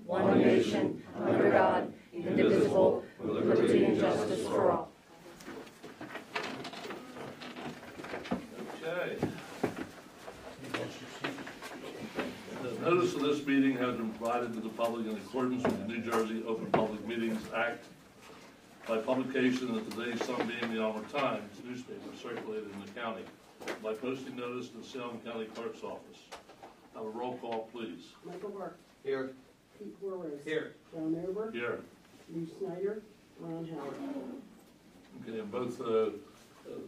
one nation, under God, indivisible, with liberty and justice for all. Okay. The notice of this meeting has been provided to the public in accordance with the New Jersey Open Public Meetings Act by publication of today's Sunbeam the Almer Times newspaper circulated in the county, by posting notice to the Salem County Clerk's office. Have a roll call, please. Michael Burke. Here. Pete Warrose. Here. John Ober. Here. Lou Snyder. Ron Howard. Okay, and both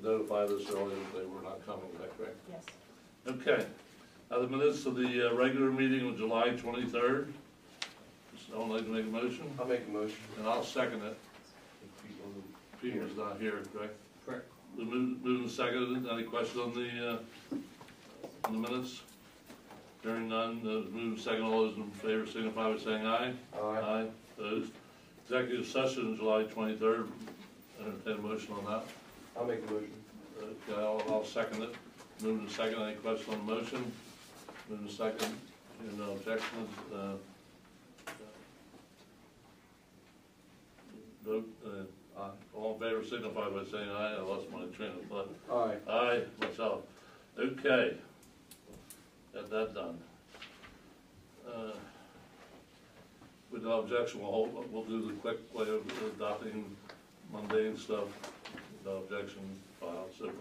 notified us earlier that they were not coming, is that correct? Yes. Okay. Now the minutes of the regular meeting on July 23rd. Someone like to make a motion? I'll make a motion. And I'll second it. Peter's not here, correct? Correct. We move and second. Any questions on the minutes? Hearing none, move and second. All those in favor signify by saying aye. Aye. Aye. Opposed? Executive session July 23rd. Entertain a motion on that. I'll make the motion. Okay, I'll second it. Move and second. Any questions on the motion? Move and second. Hearing no objections. Vote. Aye. All in favor signify by saying aye. I lost my train of thought. Aye. Aye, myself. Okay. Got that done. With no objection, we'll do the quick way of adopting mundane stuff. No objection, file, so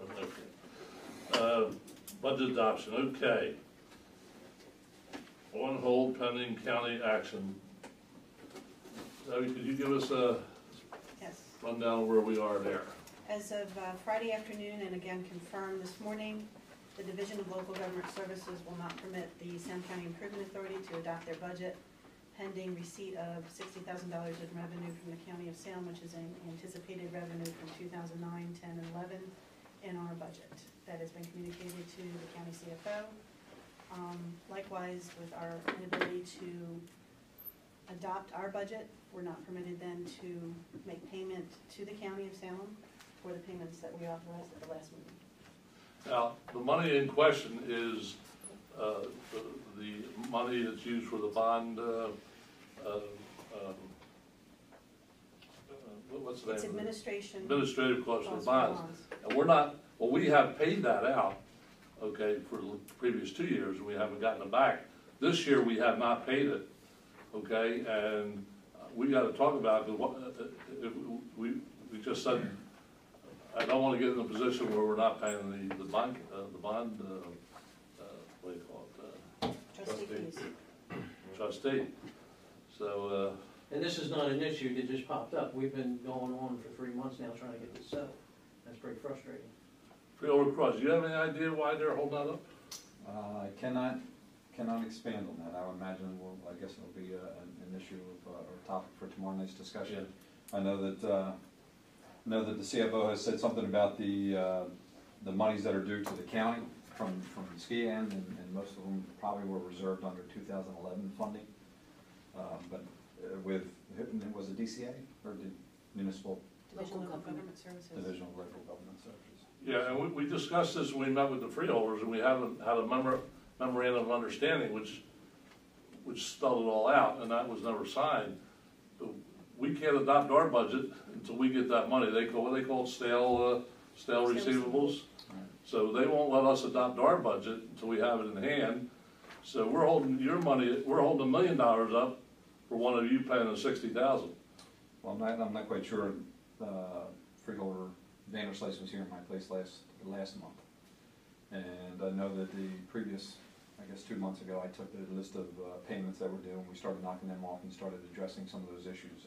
okay. Budget adoption, okay. On hold pending county action. Debbie, could you give us a rundown where we are there? As of Friday afternoon, and again confirmed this morning, the Division of Local Government Services will not permit the Salem County Improvement Authority to adopt their budget pending receipt of $60,000 in revenue from the County of Salem, which is an anticipated revenue from 2009, 10, and 11 in our budget. That has been communicated to the County CFO. Likewise, with our inability to adopt our budget, we're not permitted then to make payment to the County of Salem for the payments that we authorized at the last meeting. Now, the money in question is the money that's used for the bond, what's the name? It's administration. Administrative costs for the bonds. And we're not, well, we have paid that out, okay, for the previous 2 years, and we haven't gotten it back. This year, we have not paid it, okay, and we got to talk about it. We just said, I don't want to get in a position where we're not paying the bond, what do you call it? Trustee fees. Trustee. So. And this is not an issue that just popped up. We've been going on for 3 months now trying to get this settled. That's pretty frustrating. Freeholder Cross, do you have any idea why they're holding that up? I cannot expand on that. I would imagine, I guess it'll be an issue or topic for tomorrow night's discussion. Yeah. I know that the CFO has said something about the monies that are due to the county from SCIA, and most of them probably were reserved under 2011 funding. But was it DCA or did municipal? Division of Local Government Services. Division of Local Government Services. Yeah, and we discussed this when we met with the freeholders, and we had a memorandum of understanding which spelled it all out, and that was never signed. But we can't adopt our budget until we get that money. They call what they call stale receivables. Right. So they won't let us adopt our budget until we have it in hand. So we're holding your money. We're holding $1 million up for one of you paying the $60,000. Well, I'm not quite sure. Freeholder Vanderslice was here in my place last month, and I know that the previous, I guess 2 months ago, I took the list of payments that were due, and we started knocking them off and started addressing some of those issues.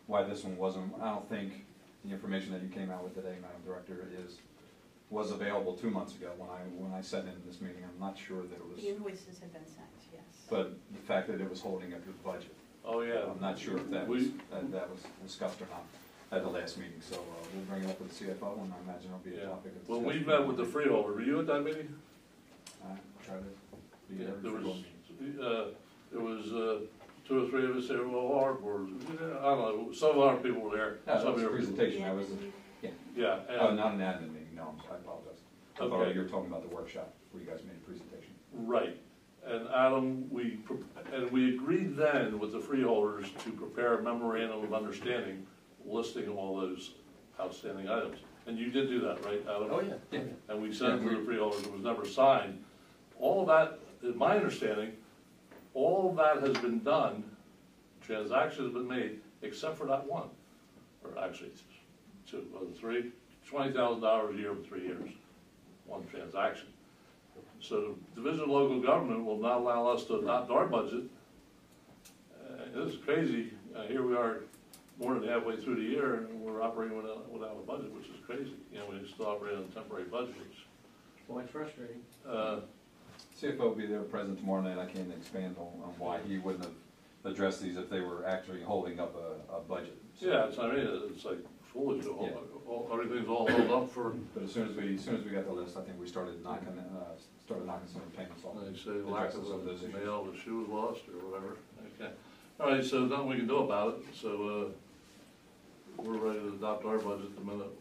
Why this one wasn't, I don't think the information that you came out with today, Madam Director, was available 2 months ago when I sat in this meeting. I'm not sure that it was. The invoices have been sent, yes. But the fact that it was holding up your budget. Oh yeah. I'm not sure if that was discussed or not at the last meeting. So we'll bring it up with the CFO, and I imagine it'll be a topic of discussion. Well, we met with the freeholder. Were you at that meeting? I try to be Yeah, there. There was 2 or 3 of us there. Well, our board, I don't know. Some of our people were there. No, some that was a of your presentation. Yeah. That was yeah. Yeah. Oh, not an admin meeting. No, I apologize. I thought Okay. you were talking about the workshop where you guys made a presentation. Right. And Adam, we agreed then with the freeholders to prepare a memorandum of understanding listing all those outstanding items. And you did do that, right, Adam? Oh, yeah. And we sent it to the freeholders, it was never signed. All of that, in my understanding, all of that has been done, transactions have been made, except for that one. Or actually, two, three, $20,000 a year for 3 years, one transaction. So the Division of Local Government will not allow us to adopt our budget. This is crazy. Here we are more than halfway through the year and we're operating without a budget, which is crazy. You know, we still operate on temporary budgets. Well, it's frustrating. CFO will be there present tomorrow night. I can't expand on why he wouldn't have addressed these if they were actually holding up a budget. So, Yeah, I mean, it's like foolish. Everything's all held up for, but as soon as we got the list, I think we started knocking some payments off. they say, lack of some of those a issues. mail, the shoe was lost or whatever. Okay. All right, so nothing we can do about it. So, we're ready to adopt our budget the minute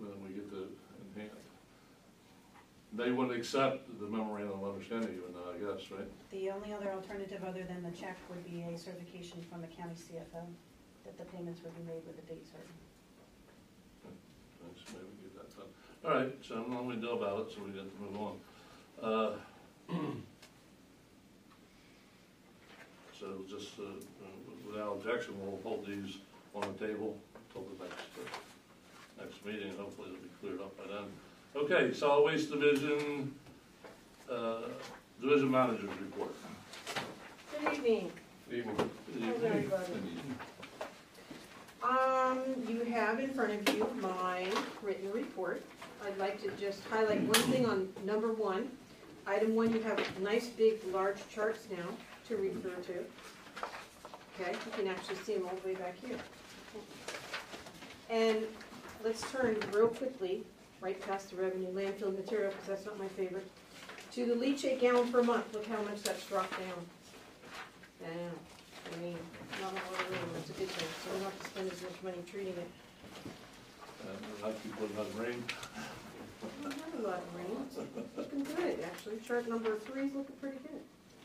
we get the in hand. They wouldn't accept the memorandum of understanding even now, I guess, right? The only other alternative other than the check would be a certification from the county CFO that the payments would be made with a date certain. Thanks, maybe we get that done. All right, so I don't know what we do about it, so we have to move on. So just, without objection, we'll hold these on the table until the next meeting, and hopefully it'll be cleared up by then. Okay, Solid Waste Division, Division Manager's Report. Good evening. How's everybody? You have in front of you my written report. I'd like to just highlight one thing on number 1. Item 1, you have nice big large charts now to refer to. Okay, you can actually see them all the way back here. And let's turn real quickly, right past the revenue landfill material, because that's not my favorite, to the leachate gallon per month. Look how much that's dropped down. I mean, not a lot of room, that's a good thing, so we don't have to spend as much money treating it. I'll keep putting on rain. We don't have a lot of rain, it's looking good, actually. Chart number 3 is looking pretty good.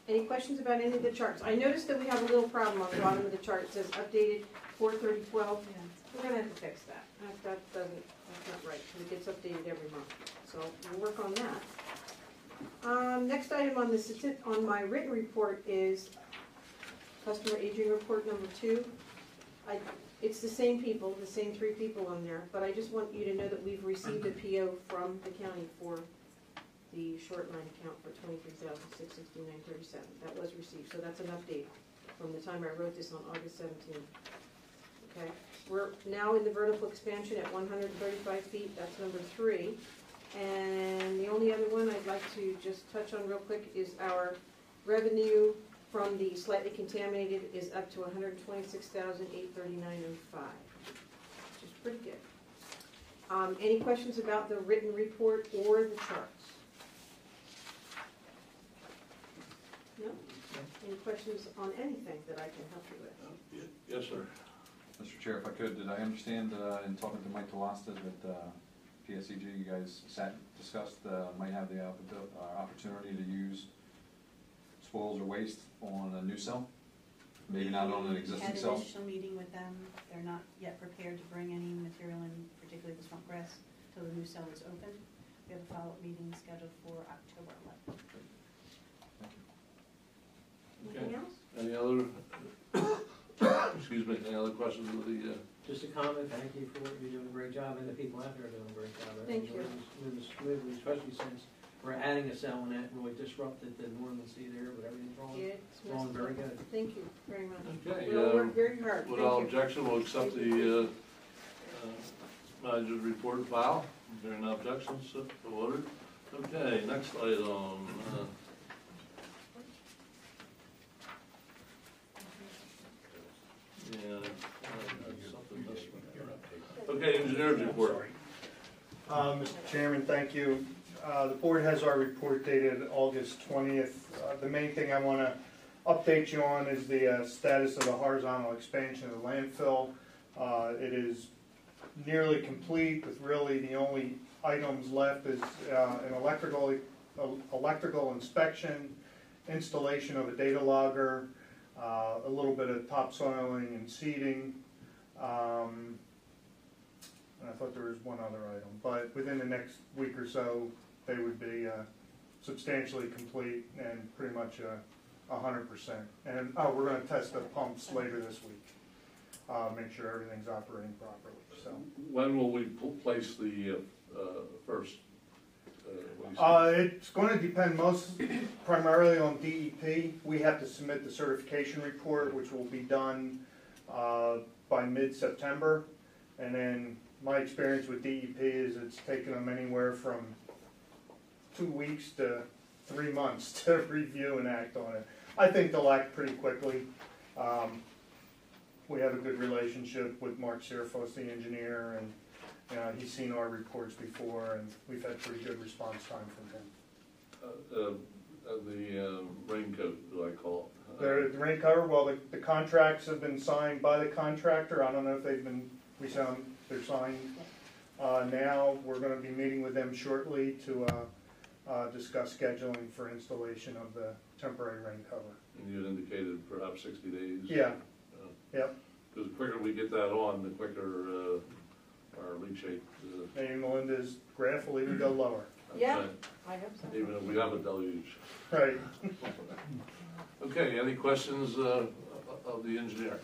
Any questions about any of the charts? I noticed that we have a little problem on the bottom of the chart. It says updated 4/30/12. We're gonna have to fix that. That's not right, because it gets updated every month. So we'll work on that. Next item on my written report is customer aging report number 2. It's the same people, the same 3 people on there, but I just want you to know that we've received a PO from the county for the short line account for $23,669.37. That was received, so that's an update from the time I wrote this on August 17th. Okay, we're now in the vertical expansion at 135 feet, that's number 3. And the only other one I'd like to just touch on real quick is our revenue from the slightly contaminated is up to $126,839.05, which is pretty good. Any questions about the written report or the charts? No? Any questions on anything that I can help you with? Yes, sir. Mr. Chair, if I could, did I understand in talking to Mike Telasta that PSEG, you guys discussed might have the opportunity to use spoils or waste on a new cell? Maybe not on an existing Had cell? an initial meeting with them. They're not yet prepared to bring any material in, particularly the swamp grass, until the new cell is open. We have a follow-up meeting scheduled for October 11th. Anything else? Any other, excuse me, any other questions of the, Just a comment, thank you for what you're doing, a great job, and the people out there are doing a great job. Thank you. Moving smoothly, especially since we're adding a cell and that really disrupted the normalcy there, but everything's It's going very good. Thank you very much. okay, We'll work very hard. without Thank you. objection, we'll accept the manager's report and file. Is there no objections, so ordered? Okay, next item. Something missing here. Okay, engineer's report. Mr. Chairman, thank you. The board has our report dated August 20th. The main thing I want to update you on is the status of the horizontal expansion of the landfill. It is nearly complete, with really the only items left is an electrical electrical inspection, installation of a data logger, a little bit of topsoiling and seeding. And I thought there was one other item, but within the next week or so, they would be substantially complete and pretty much 100%. And, we're gonna test the pumps later this week, make sure everything's operating properly, so. When will we place the first? What do you say? It's gonna depend primarily on DEP. We have to submit the certification report, which will be done by mid-September. And then my experience with DEP is it's taken them anywhere from 2 weeks to 3 months to review and act on it. I think they'll act pretty quickly. We have a good relationship with Mark Sirfos, the engineer, and he's seen our reports before, and we've had pretty good response time from him. The raincoat, do I call it? The rain cover, well, the contracts have been signed by the contractor. I don't know if they've been, they're signed now. We're gonna be meeting with them shortly to discuss scheduling for installation of the temporary rain cover. And you had indicated perhaps 60 days? Yeah, yep. Because the quicker we get that on, the quicker our leachate. Maybe Melinda's graph will even go lower. Yeah. I hope so. Even if we have a deluge. Right. Okay, any questions of the engineer?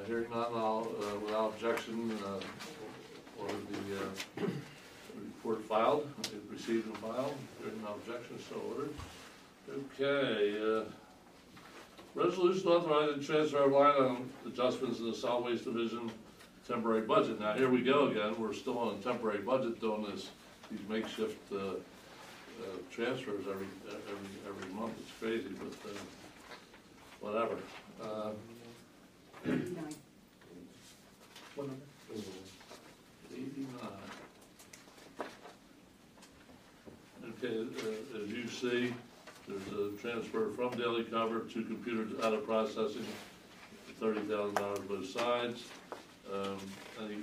Hearing none, I'll, without objection, order the report filed, received and filed. Hearing no objection, so ordered. Okay, resolution authorizing transfer of line item adjustments in the solid waste division temporary budget. Now, here we go again. We're still on a temporary budget doing these makeshift transfers every month. It's crazy, but whatever. What number? 89. Okay, as you see, there's a transfer from daily cover to computer data processing, $30,000 both sides. Any,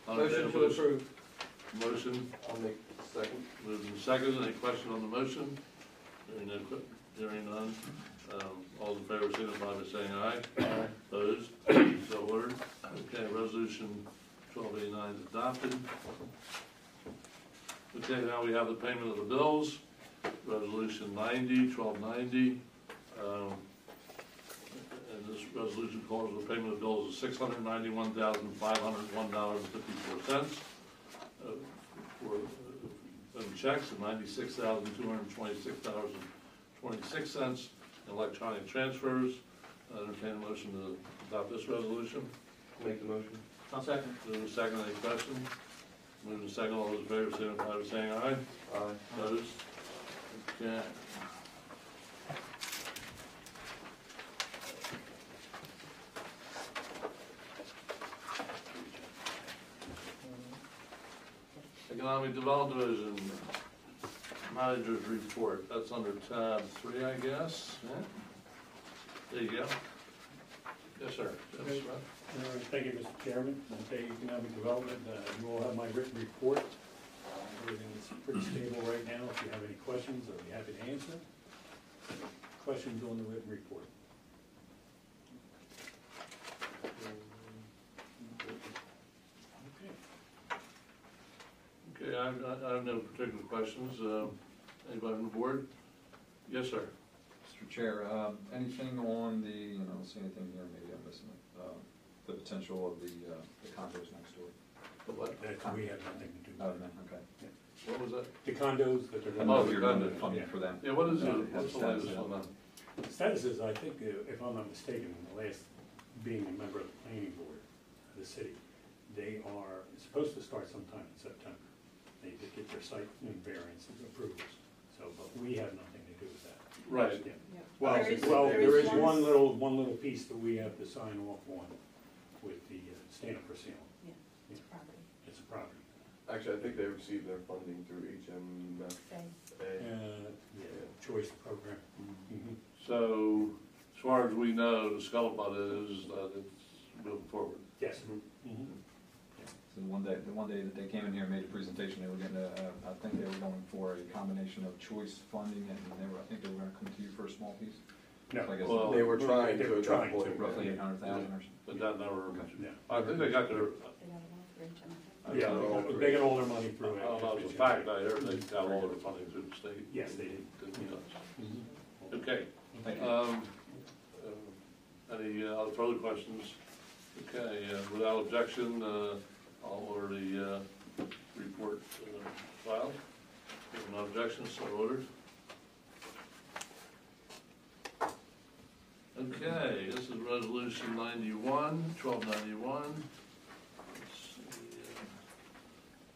Motion to approve. Motion, I'll make second. moved and seconded. Any question on the motion? Hearing none. All in favor, signify by saying aye. Aye. Opposed? So ordered. Okay, resolution 1289 is adopted. Okay, now we have the payment of the bills. Resolution 1290. And this resolution calls for the payment of bills of $691,501.54 for checks and $96,226.26 in electronic transfers. Entertain a motion to adopt this resolution. Make the motion. I'll second. Move to second. Any questions? Move to second. All those in favor, signify by saying aye. Aye. Opposed? Okay. Economic Development Division, Manager's Report. That's under tab 3, I guess. Yeah? There you go. Yes, sir. Yes, sir. Thank you, Mr. Chairman. Okay, Economic Development, you all have my written report. Everything is pretty stable right now. If you have any questions, I'll be happy to answer. Questions on the written report? Okay, I have no particular questions. Anybody on the board? Yes, sir. Mr. Chair, anything on the, I don't see anything here, maybe I'm missing it, the potential of the condos next door? The what? That we have nothing to do Oh, with. no, okay. What was that? The condos that I are don't going know Oh, if the you're going to condos. funding for them. Yeah, what is No, it? What's the status latest of on that? that? The status is, I think, if I'm not mistaken, in the last, being a member of the planning board of the city, they are supposed to start sometime in September. They get their site variance approvals, so, but we have nothing to do with that. Right. Yeah. Well, Well, there there is is one- one little piece that we have to sign off on with the stamp for seal. Yeah, it's property. It's a property. Actually, I think they received their funding through HMFA. Yeah, choice program. Mhm. So, as far as we know, the scuttlebutt is that it's moving forward. Yes. Mhm. Mhm. So the one day that they came in here and made a presentation, they were getting I think they were going for a combination of choice funding, and I think they were gonna come to you for a small piece. No, So I guess Well, They were trying they to were at that trying point. to. roughly 800,000 or something. But that never, no. I think they got their, They got it all for HM, I think. Yeah, they get all their money I through it. don't know, it's a fact, I heard they got all their funding through the state. Yes, they did. Okay, Thank you. any other further questions? Okay, without objection, I'll order the report filed. If no objection, so ordered. Okay, this is resolution 1291.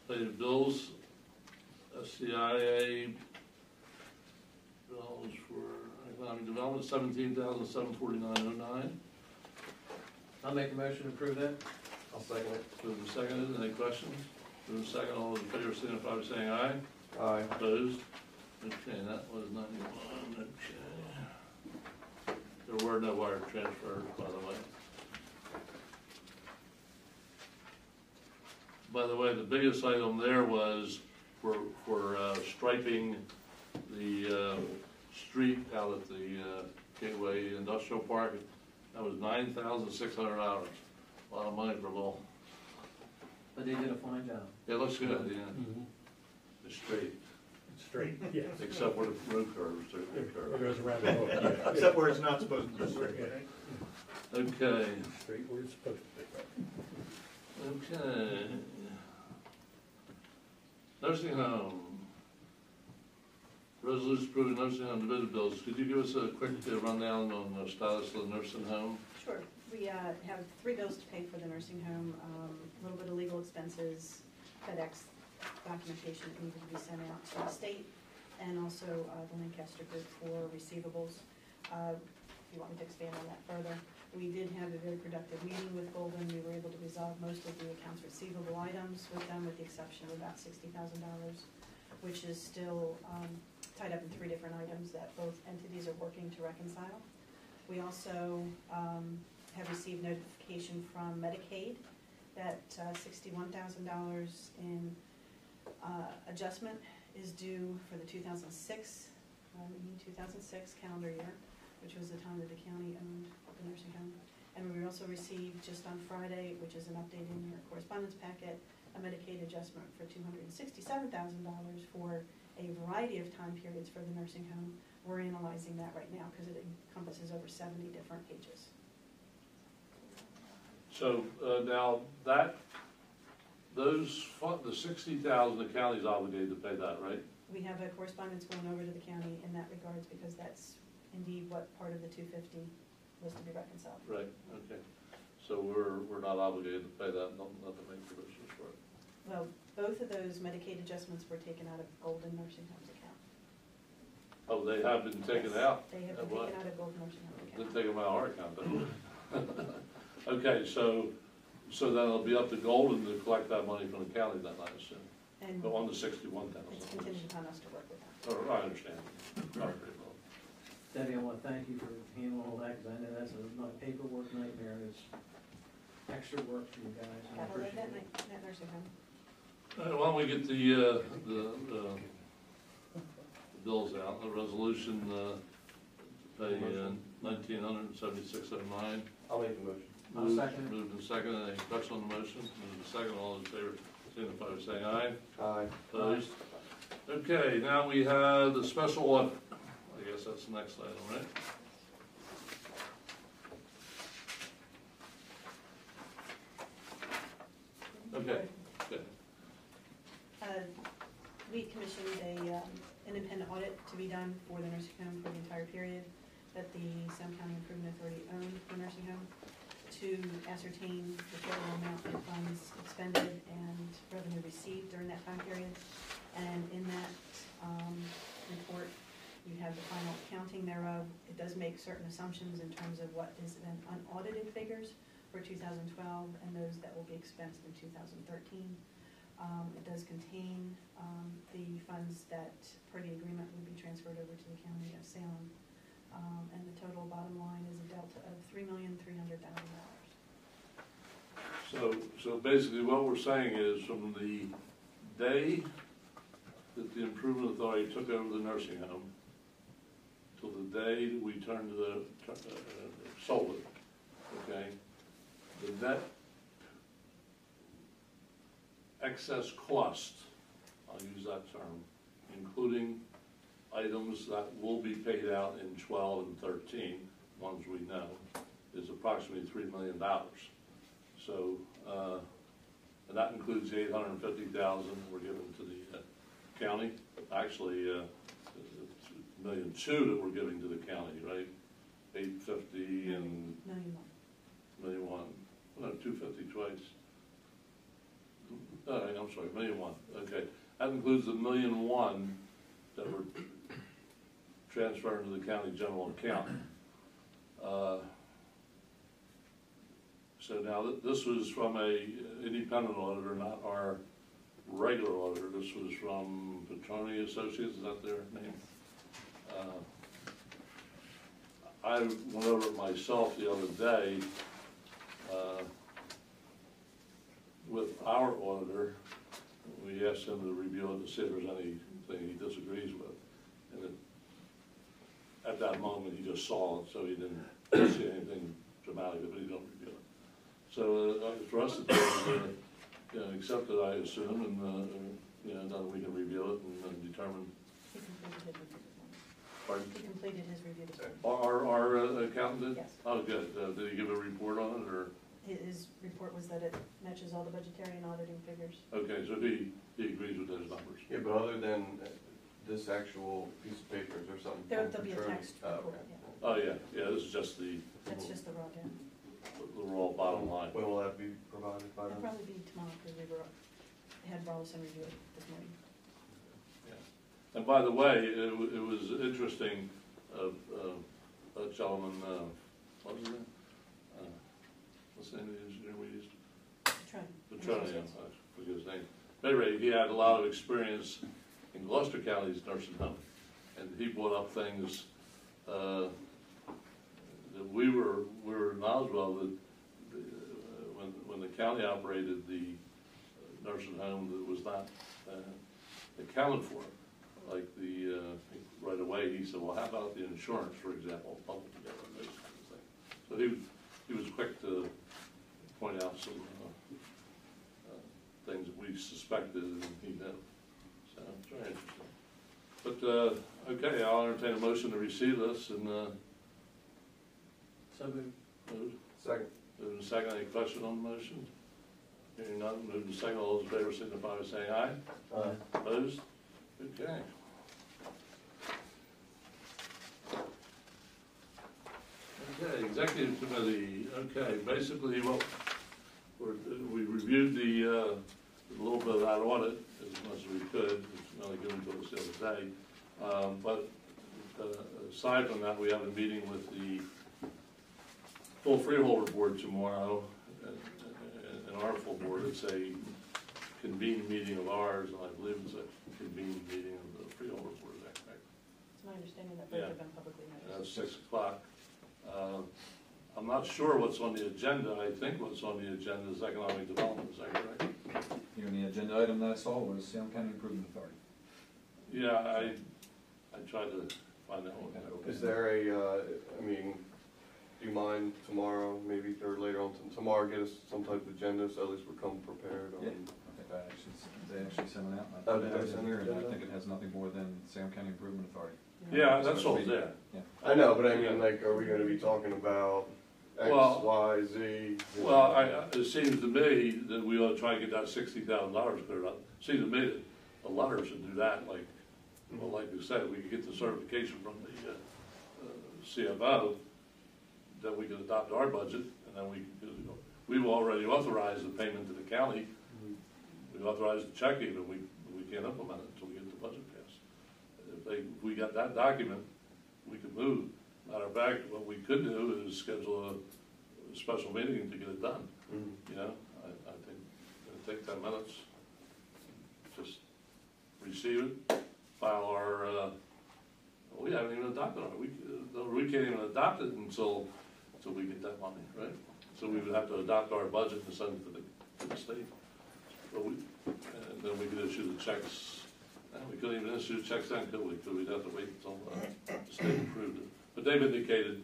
Paid bills, SCIA bills for economic development, $17,749.09. I'll make a motion to approve that. I'll second it. Moved and seconded, any questions? Moved and seconded, all those in favor signify by saying aye. Aye. Opposed? Okay, that was 91, okay. There were no wire transfers, by the way. By the way, the biggest item there was for striping the street out at the Gateway Industrial Park. That was $9,600. A lot of money for a little. But they did a fine job. It looks good, yeah. Mm-hmm. It's straight, Straight, yes. except where the road curves, they're It curved. goes around the hook, yeah. Except where it's not supposed to be. Okay, Straight where it's supposed to be. okay. Nursing home. Resolution approving nursing home division bills. Could you give us a quick rundown on the status of the nursing home? Sure. We have 3 bills to pay for the nursing home, a little bit of legal expenses, FedEx documentation that needed to be sent out to the state, and also the Lancaster Group for receivables. If you want me to expand on that further. We did have a very productive meeting with Golden. We were able to resolve most of the accounts receivable items with them, with the exception of about $60,000, which is still tied up in 3 different items that both entities are working to reconcile. We also have received notification from Medicaid that $61,000 in adjustment is due for the 2006 calendar year, which was the time that the county owned the nursing home. And we also received just on Friday, which is an update in your correspondence packet, a Medicaid adjustment for $267,000 for a variety of time periods for the nursing home. We're analyzing that right now because it encompasses over 70 different pages. So now the 60,000, the county's obligated to pay that, right? We have a correspondence going over to the county in that regards because that's indeed what part of the 250 was to be reconciled. Right, okay. So we're not obligated to pay that, not to make provisions for it. Well, both of those Medicaid adjustments were taken out of Golden Nursing Home's account. Oh, they have been taken out? They have been What? taken out of Golden Nursing Home's account. Didn't take them out of our account, then. Okay, so then it'll be up to Golden to collect that money from the county then, I assume. And Go on to 61,000. it's contingent upon us to work with them. Oh, I understand. All right, very well. Debbie, I want to thank you for handling all that, because I know that's not a paperwork nightmare, it's extra work for you guys. and I Gotta love appreciate it. that nursing home. All right, why don't we get the bills out, the resolution, pay $1,976.09. I'll make the motion. I'll second it. Moved and seconded, any question on the motion? Moved and seconded, all in favor, signify by saying aye. Aye. Opposed? Okay, now we have the special audit. I guess that's the next item, right? Okay, good. We commissioned an independent audit to be done for the nursing home for the entire period that the Sam County Improvement Authority owned the nursing home, to ascertain the total amount of funds expended and revenue received during that time period. And in that report, you have the final accounting thereof. It does make certain assumptions in terms of what is then unaudited figures for 2012 and those that will be expensed in 2013. It does contain the funds that, per the agreement, would be transferred over to the County of Salem. And the total bottom line is a delta of $3,300,000. So basically what we're saying is from the day that the Improvement Authority took over the nursing home till the day that we turned to the, sold it, okay? The net excess cost, I'll use that term, including items that will be paid out in 12 and 13, ones we know, is approximately $3 million. So, and that includes the $850,000 we're giving to the county. Actually, it's $1.2 million that we're giving to the county, right? $850 and $1.1 million. No, $250 twice. I'm sorry, $1.1 million. Okay, that includes the $1.1 million that we're transferring to the county general account. So now this was from a independent auditor, not our regular auditor. This was from Petroni Associates, is that their name? I went over it myself the other day with our auditor. We asked him to review it to see if there's anything he disagrees with. And at that moment, he just saw it, so he didn't see anything dramatic, but he don't review it. So for us to do is, accept it, I assume, and then we can review it and determine. He completed his review. Pardon? He completed his review this morning. Our accountant did? Yes. Oh, good. Did he give a report on it, or? His report was that it matches all the budgetary and auditing figures. Okay, so he agrees with those numbers. Yeah, but other than this actual piece of paper, is there something? There'll from be a Petroni? text Oh, report, okay. yeah. Oh, yeah, this is just the That's just the raw data. raw bottom line. When will that be provided by It'll them? probably be tomorrow, because we had Rollison review it this morning. Yeah. And by the way, it was interesting, a gentleman, what was his name? What's the name of the engineer we used? Petroni, I forget his name. At any rate, he had a lot of experience in Gloucester County's nursing home, and he brought up things that we were knowledgeable of, that when the county operated the nursing home, that was not accounted for. Like right away, he said, well, how about the insurance, for example, bundled together, those kinds of things. So he was quick to point out some things that we suspected and he knew. So it's very interesting. But, okay, I'll entertain a motion to receive this and, So moved. moved. Second. Moved and second. Any question on the motion? Hearing none, moved and second. All those in favor signify by saying aye. Aye. Opposed? Okay. Okay, executive committee. Okay, basically we reviewed a little bit of that audit as much as we could. It's only given to us the other day. But aside from that, we have a meeting with the full freeholder board tomorrow. And our full board, it's a convened meeting of ours, and I believe it's a convened meeting of the freeholder board. Is that correct? It's my understanding that both Yeah. have been publicly noticed. That's 6 o'clock. I'm not sure what's on the agenda. I think what's on the agenda is economic development. Is that correct? Here, the agenda item that I saw was Salem County Improvement Authority. Yeah, I tried to find that one. Is there a, do you mind tomorrow, maybe, or later on, tomorrow, get us some type of agenda, so at least we come prepared on? Yeah. I think they actually sent it out. and Oh, I did put they it send in here, it? and I think it has nothing more than Salem County Improvement Authority. Yeah, that's all there. I know, but I mean, like, are we gonna be talking about X, Well- Y, Z? Well, it seems to me that we ought to try to get that $60,000 cleared up. Seems to me that a letter should do that, like, well, like you said, we could get the certification from the CFO, that we could adopt our budget, and then we've already authorized the payment to the county. We authorized the check even, we can't implement it until we get the budget passed. If we got that document, we could move. Matter of fact, what we could do is schedule a special meeting to get it done. You know, I think it'll take 10 minutes, just receive it, file our, we haven't even adopted it. We can't even adopt it until we get that money, right? So we would have to adopt our budget and send it to the state. But and then we could issue the checks. We couldn't even issue checks then, could we? Because we'd have to wait until the state approved it. But they've indicated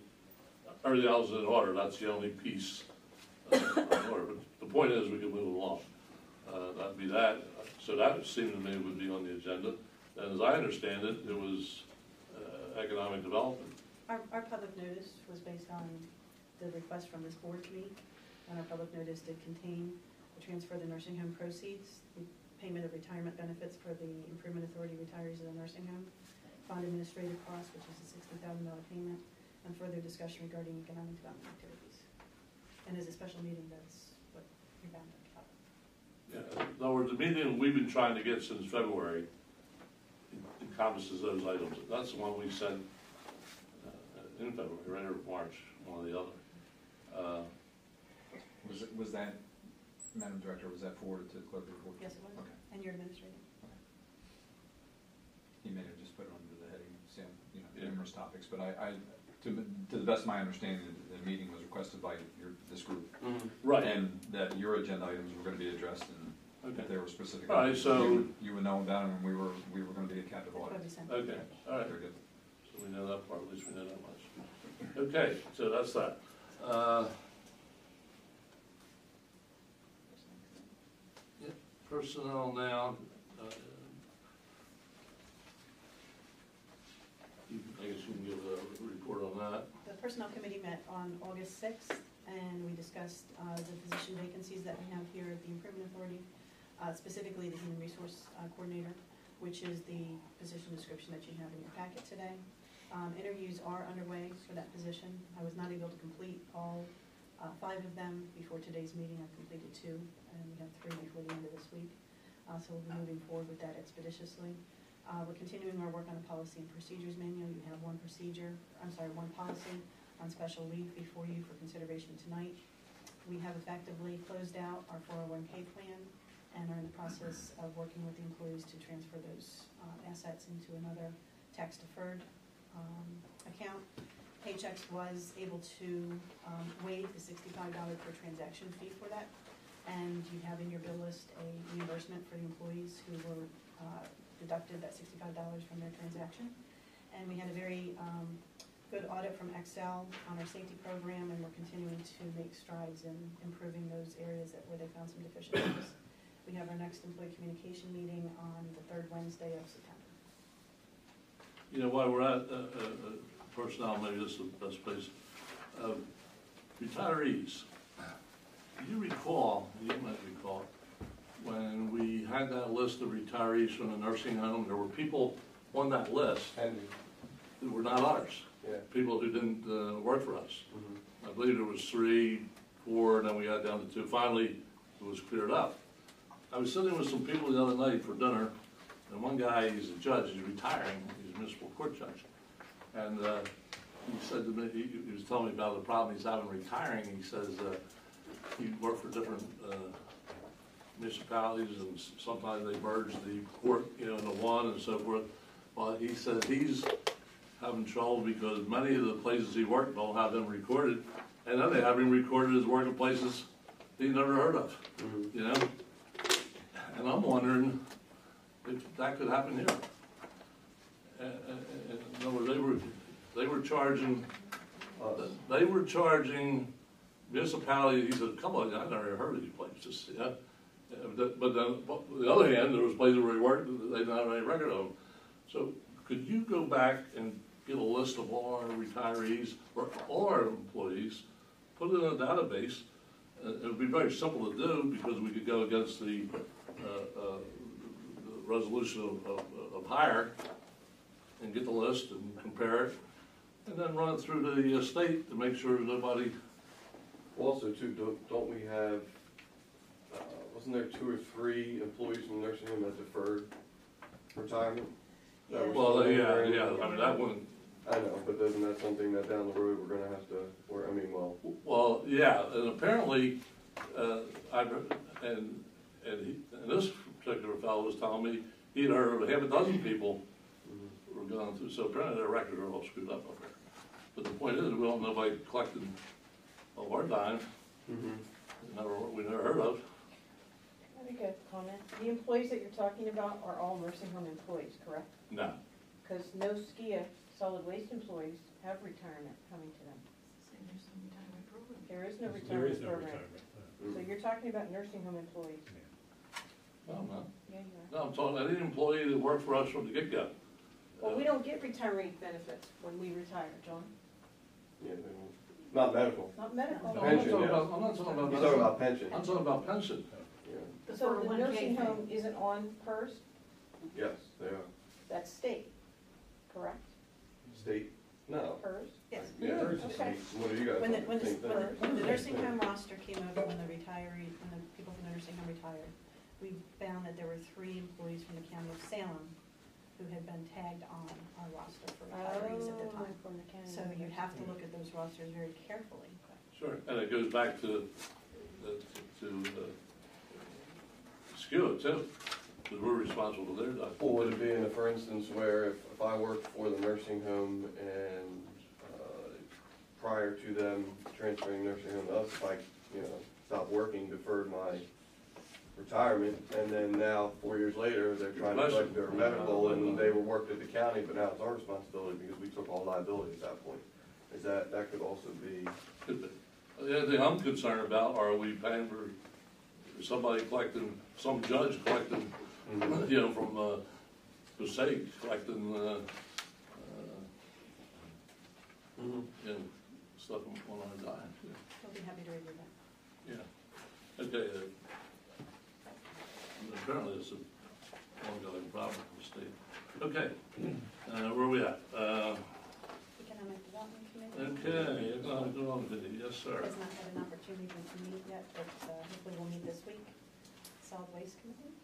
everything else is in order. That's the only piece in order. But the point is, we can move along. That'd be that. So that would seem to me would be on the agenda. And as I understand it, it was economic development. Our public notice was based on the request from this board to meet, and our public notice did contain the transfer of the nursing home proceeds, the payment of retirement benefits for the Improvement Authority retirees of the nursing home, fund administrative costs, which is a $60,000 payment, and further discussion regarding economic development activities. And as a special meeting, that's what we found out. Yeah, in other words, the meeting we've been trying to get since February encompasses those items. That's the one we sent in February, right, or March, one or the other. Was that, Madam Director, was that forwarded to the clerk of the board? Yes, it was. Okay. And your administrator. He may have just put it under the heading, Yeah. numerous topics, but to the best of my understanding, the meeting was requested by this group. Right. And that your agenda items were gonna be addressed, and Okay. if they were specific. All right, so- You would know about them, and we were gonna be a captive That's what we audience. sent. Okay, all right. Very good. So we know that part, at least we know that much. Okay, so that's that. Yeah, personnel now. I guess you can give a report on that. The Personnel Committee met on August 6th, and we discussed the position vacancies that we have here at the Improvement Authority, specifically the Human Resource Coordinator, which is the position description that you have in your packet today. Interviews are underway for that position. I was not able to complete all 5 of them before today's meeting. I've completed 2, and we have 3 before the end of this week. So we'll be moving forward with that expeditiously. We're continuing our work on the policy and procedures manual. You have one policy on special leave before you for consideration tonight. We have effectively closed out our 401k plan and are in the process of working with the employees to transfer those assets into another tax-deferred account. Paychex was able to waive the $65 per transaction fee for that, and you have in your bill list a reimbursement for the employees who were deducted that $65 from their transaction. And we had a very good audit from Excel on our safety program, and we're continuing to make strides in improving those areas where they found some deficiencies. We have our next employee communication meeting on the 3rd Wednesday of September. You know, while we're at personnel, maybe this is the best place. Retirees. Do you recall, you might recall, when we had that list of retirees from the nursing home, there were people on that list And, that were not ours. yeah. People who didn't work for us. I believe there was 3, 4, and then we got down to 2. Finally, it was cleared up. I was sitting with some people the other night for dinner, and one guy, he's a judge, he's retiring, he's a municipal court judge. And he said to me, he was telling me about the problem he's having retiring. He says he worked for different municipalities, and sometimes they merge the court, into one and so forth. Well, he says he's having trouble because many of the places he worked don't have them recorded, and then they have him recorded as working places he never heard of, And I'm wondering if that could happen here. In other words, they were charging municipalities. He said, "Come on, I never heard of these places." Yeah. But then, on the other hand, there was places where he worked that they didn't have any record of them. So could you go back and get a list of all our retirees or all our employees, put it in a database? It would be very simple to do because we could go against the resolution of hire and get the list and compare it, and then run it through the state to make sure nobody. Also, too, don't we have, wasn't there 2 or 3 employees from the nursing home that deferred retirement? Yeah. Well, yeah, I mean, that one. I know, but isn't that something that down the road we're gonna have to, Well, yeah, and apparently, and this particular fellow was telling me he'd heard of half a dozen people were going through, so apparently their records are all screwed up there. But the point is, we don't nobody collecting a our dime. We never heard of. Let me get a comment. The employees that you're talking about are all nursing home employees, correct? No. Because no SCIA solid waste employees have retirement coming to them. There is no There retirement is no program. retirement. So you're talking about nursing home employees. No, no. Yeah, you are. No, I'm talking, any employee that worked for us from the get-go. Well, we don't get retiree benefits when we retire, John. Yeah, they won't. Not medical. Not medical. No, Pension, yeah. I'm not talking about. You're talking about pension. I'm talking about pension. Yeah. So the nursing home isn't on PERS? Yes, they are. That's state, correct? State? No. PERS? Yes. Yeah. Okay. What do you guys When the, think? when the, Same thing. when the nursing home roster came over, when the retiree, when the people from the nursing home retired, we found that there were 3 employees from the county of Salem who had been tagged on our roster for retirees at the time. From the county. So you have to look at those rosters very carefully. Sure, and it goes back to SCIA too, because we're responsible for their documentation. Or would it be in a, for instance, where if I worked for the nursing home and prior to them transferring nursing home to us, if I, stopped working, deferred my retirement, and then now, 4 years later, they're trying to collect their medical, and they were worked at the county, but now it's our responsibility because we took all liability at that point. Is that could also be, The other thing I'm concerned about, are we paying for somebody collecting, some judge collecting, from Passaic, collecting, stuff on our dime. We'll be happy to review that. Yeah. Okay. Apparently it's an ongoing problem in the state. Okay. Where are we at? Economic Development Committee Okay, economic development committee, yes, sir. has not had an opportunity to meet yet, but hopefully we'll meet this week. Solid Waste Committee?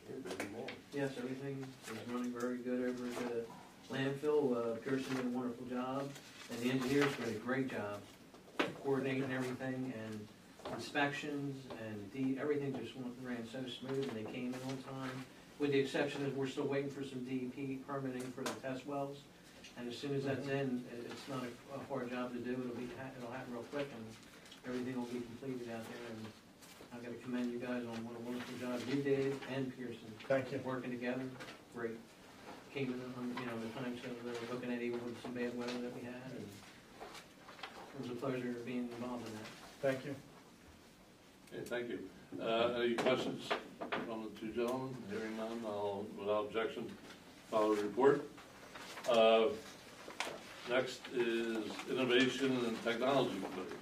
you're a busy man. Yes, everything is running very good over at the landfill. Pearson did a wonderful job, and the engineers did a great job coordinating everything, and inspections, and everything just ran so smooth, and they came in on time. With the exception of, we're still waiting for some DEP permitting for the test wells, and as soon as that's in, it's not a hard job to do. It'll happen real quick, and everything will be completed out there. And I've got to commend you guys on what a wonderful job you did, and Pearson. Thank you. Working together, great. Came in on, the times that we were looking at, even with some bad weather that we had, and it was a pleasure being involved in that. Thank you. Okay, thank you. Any questions from the two gentlemen? Hearing none, I'll, without objection, follow the report. Next is Innovation and Technology Committee.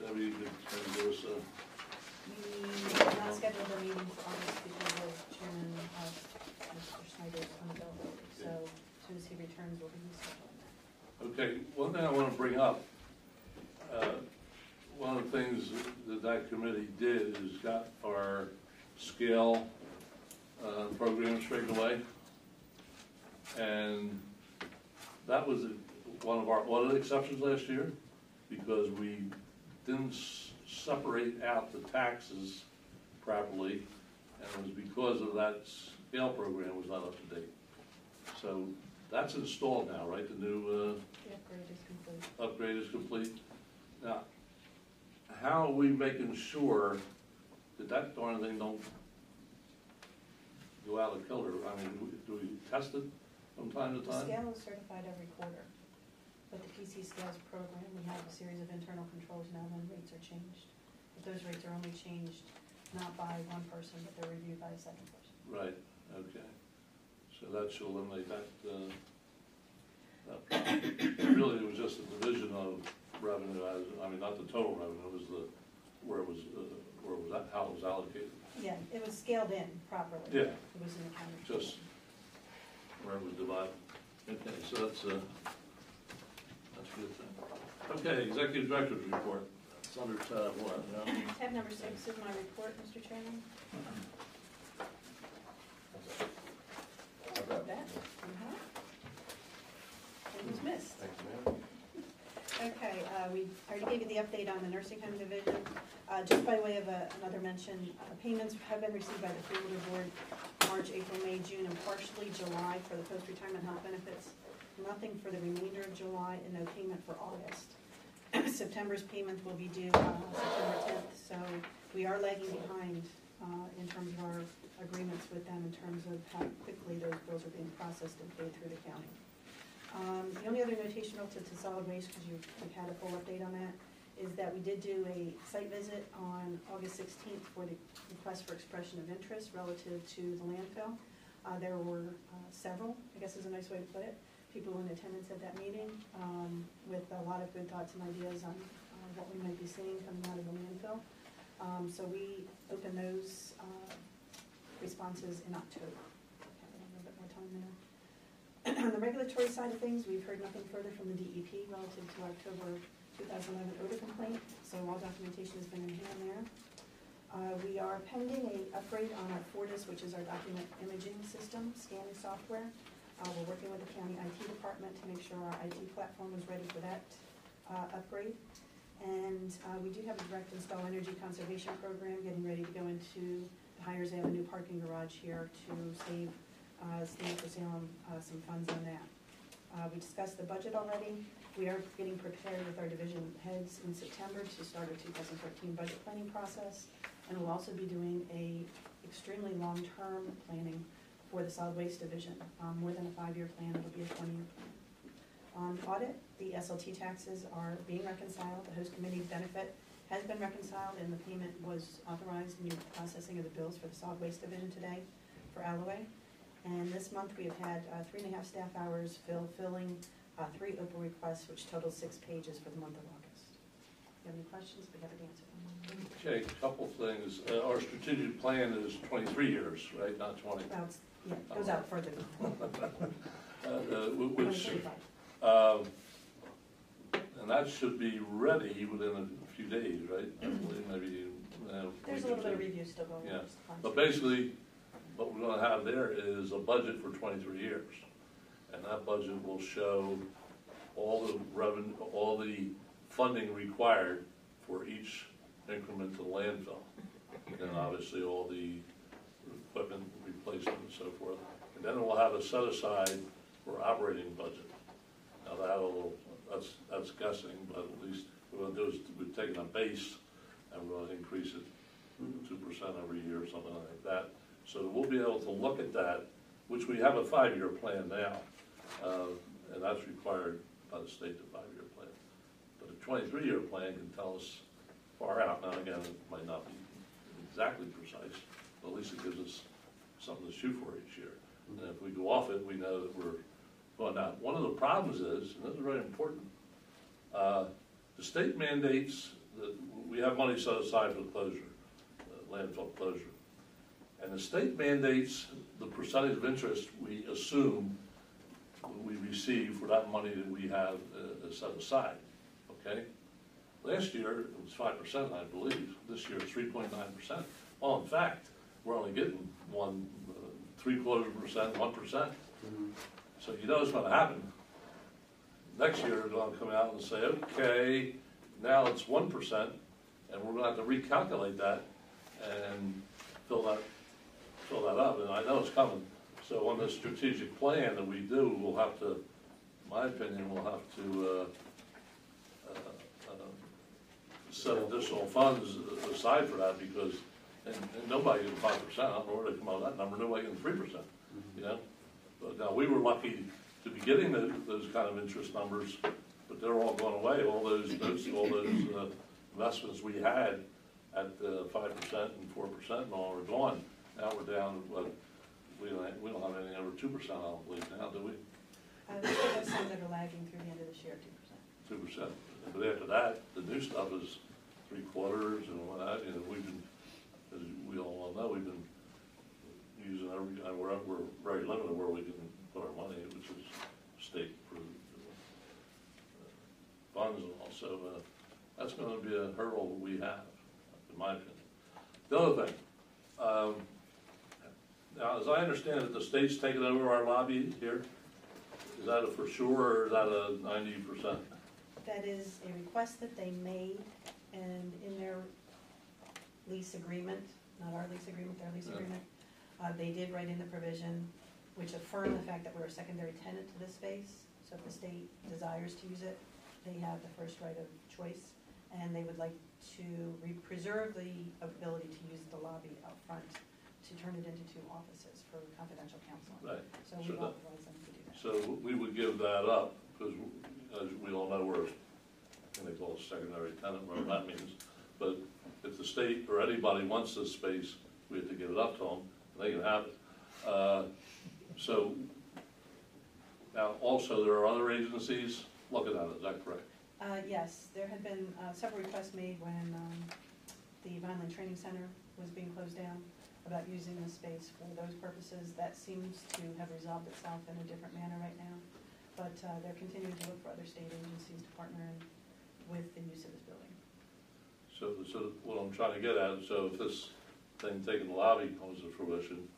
Debbie, you could give us We have not scheduled a meeting for August because of Chairman Mr. Schneider's unavailability. So as soon as he returns, we'll be scheduling that. Okay, one thing I want to bring up, one of the things that committee did is got our scale program straightened away. And that was one of our audit exceptions last year, because we didn't separate out the taxes properly, and it was because of that scale program was not up to date. So that's installed now, right? The new The upgrade is complete. upgrade is complete. Now, how are we making sure that that darn thing don't go out of kilter? I mean, do we test it from time to The time? scale is certified every quarter. With the PC Scales program, we have a series of internal controls now when rates are changed. But those rates are only changed not by one person, but they're reviewed by a second person. Right, okay. So that should eliminate that, really, it was just a division of revenue as, I mean, not the total revenue, it was where it was, how it was allocated. Yeah, it was scaled in properly. Yeah. It was in accounting. Just where it was divided. Okay, so that's a good thing. Okay, Executive Director's Report. It's under tab one, yeah? Tab number 6 is my report, Mr. Chairman. Okay. That. It was missed. Thank you, ma'am. Okay, we already gave you the update on the nursing home division. Just by way of another mention, payments have been received by the Freeholder Board March, April, May, June, and partially July for the post-retirement health benefits. Nothing for the remainder of July and no payment for August. September's payment will be due September 10th, so we are lagging behind in terms of our agreements with them in terms of how quickly those bills are being processed and paid through the county. The only other notation relative to solid waste, because you've had a full update on that, is that we did do a site visit on August 16th for the request for expression of interest relative to the landfill. There were several, I guess is a nice way to put it, people in attendance at that meeting with a lot of good thoughts and ideas on what we might be seeing coming out of the landfill. So we opened those responses in October. Have a little bit more time there. On the regulatory side of things, we've heard nothing further from the DEP relative to October 2011 odor complaint, so all documentation has been in hand there. We are pending an upgrade on our Fortis, which is our document imaging system, scanning software. We're working with the county IT department to make sure our IT platform is ready for that upgrade. And we do have a direct install energy conservation program getting ready to go into the Hires Avenue parking garage here to save for Salem some funds on that. We discussed the budget already. We are getting prepared with our division heads in September to start our 2013 budget planning process. And we'll also be doing a extremely long-term planning for the solid waste division. More than a 5-year plan, it'll be a 20-year plan. On audit, the SLT taxes are being reconciled. The host committee benefit has been reconciled and the payment was authorized in the processing of the bills for the solid waste division today for Alloway. And this month we have had 3.5 staff hours filling 3 open requests, which totals 6 pages for the month of August. If you have any questions, we have an answer. Okay, a couple things. Our strategic plan is 23 years, right, not 20? Well, yeah, it goes out further. Which, and that should be ready within a few days, right? I believe maybe. There's a little bit of review still going on. Yeah, but basically, what we're gonna have there is a budget for 23 years. And that budget will show all the revenue, all the funding required for each increment to the landfill. And obviously all the equipment replacement and so forth. And then we'll have a set aside for operating budget. Now that's guessing, but at least what we're gonna do is we've taken a base and we're gonna increase it 2% every year or something like that. So we'll be able to look at that, which we have a 5-year plan now. And that's required by the state, the 5-year plan. But a 23-year plan can tell us far out. Now again, it might not be exactly precise, but at least it gives us something to shoot for each year. And if we go off it, we know that we're going down. One of the problems is, and this is very important, the state mandates that we have money set aside for the closure, landfill closure. And the state mandates the percentage of interest we assume we receive for that money that we have set aside, okay? Last year, it was 5%, I believe. This year, it's 3.9%. Well, in fact, we're only getting 3/4%, 1%. So you know what's gonna happen. Next year, they're gonna come out and say, okay, now it's 1%, and we're gonna have to recalculate that and fill that up, and I know it's coming. So on the strategic plan that we do, we'll have to, in my opinion, we'll have to set additional funds aside for that because, and nobody gets 5%, I don't know where they come out of that number, nobody gets 3%, you know? But now, we were lucky to be getting those kind of interest numbers, but they're all gone away, all those investments we had at 5% and 4% and all are gone. Now we're down, we don't have anything over 2%, I don't believe now, do we? We still have some that are lagging through the end of this year, 2%. 2%. But after that, the new stuff is 3/4 and what have you. We've been, as we all well know, we've been using we're very limited where we can put our money, which is state approved funds, and also that's going to be a hurdle we have, in my opinion. The other thing. Now, as I understand it, the state's taking over our lobby here. Is that a for sure, or is that a 90%? That is a request that they made, and in their lease agreement, not our lease agreement, their lease agreement, they did write in the provision which affirmed the fact that we're a secondary tenant to this space. So if the state desires to use it, they have the first right of choice, and they would like to preserve the ability to use the lobby out front to turn it into 2 offices for confidential counseling. Right. So So we that- authorize them to do that. So we would give that up, because as we all know, we're, and they call it secondary tenant, whatever that means. But if the state or anybody wants this space, we have to give it up to them, and they can have it. So, now also, there are other agencies looking at it, is that correct? Yes, there had been several requests made when the Vineland Training Center was being closed down about using the space for those purposes. That seems to have resolved itself in a different manner right now. But they're continuing to look for other state agencies to partner in with the use of this building. So what I'm trying to get at, so if this thing taking the lobby comes to fruition,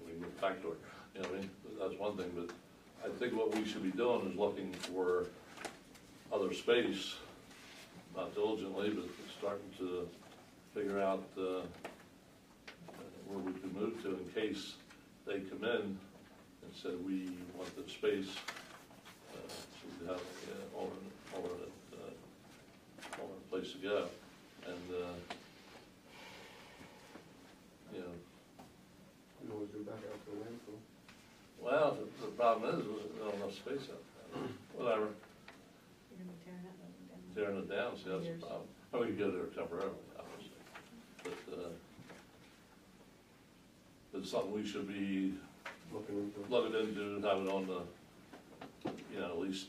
we move back to it, you know, I mean, that's one thing, but I think what we should be doing is looking for other space, not diligently, but starting to figure out where we can move to in case they come in and said, we want the space, to have alternate place to go. And, you know, We can always go back out to the landfill. well, the problem is, there's not enough space out there. Whatever, You're gonna be tearing that building down. tearing it down, see, that's the Years. problem. I mean, we could go there temporarily, obviously. But it's something we should be Looking into. looking into, and have it on the, you know, at least,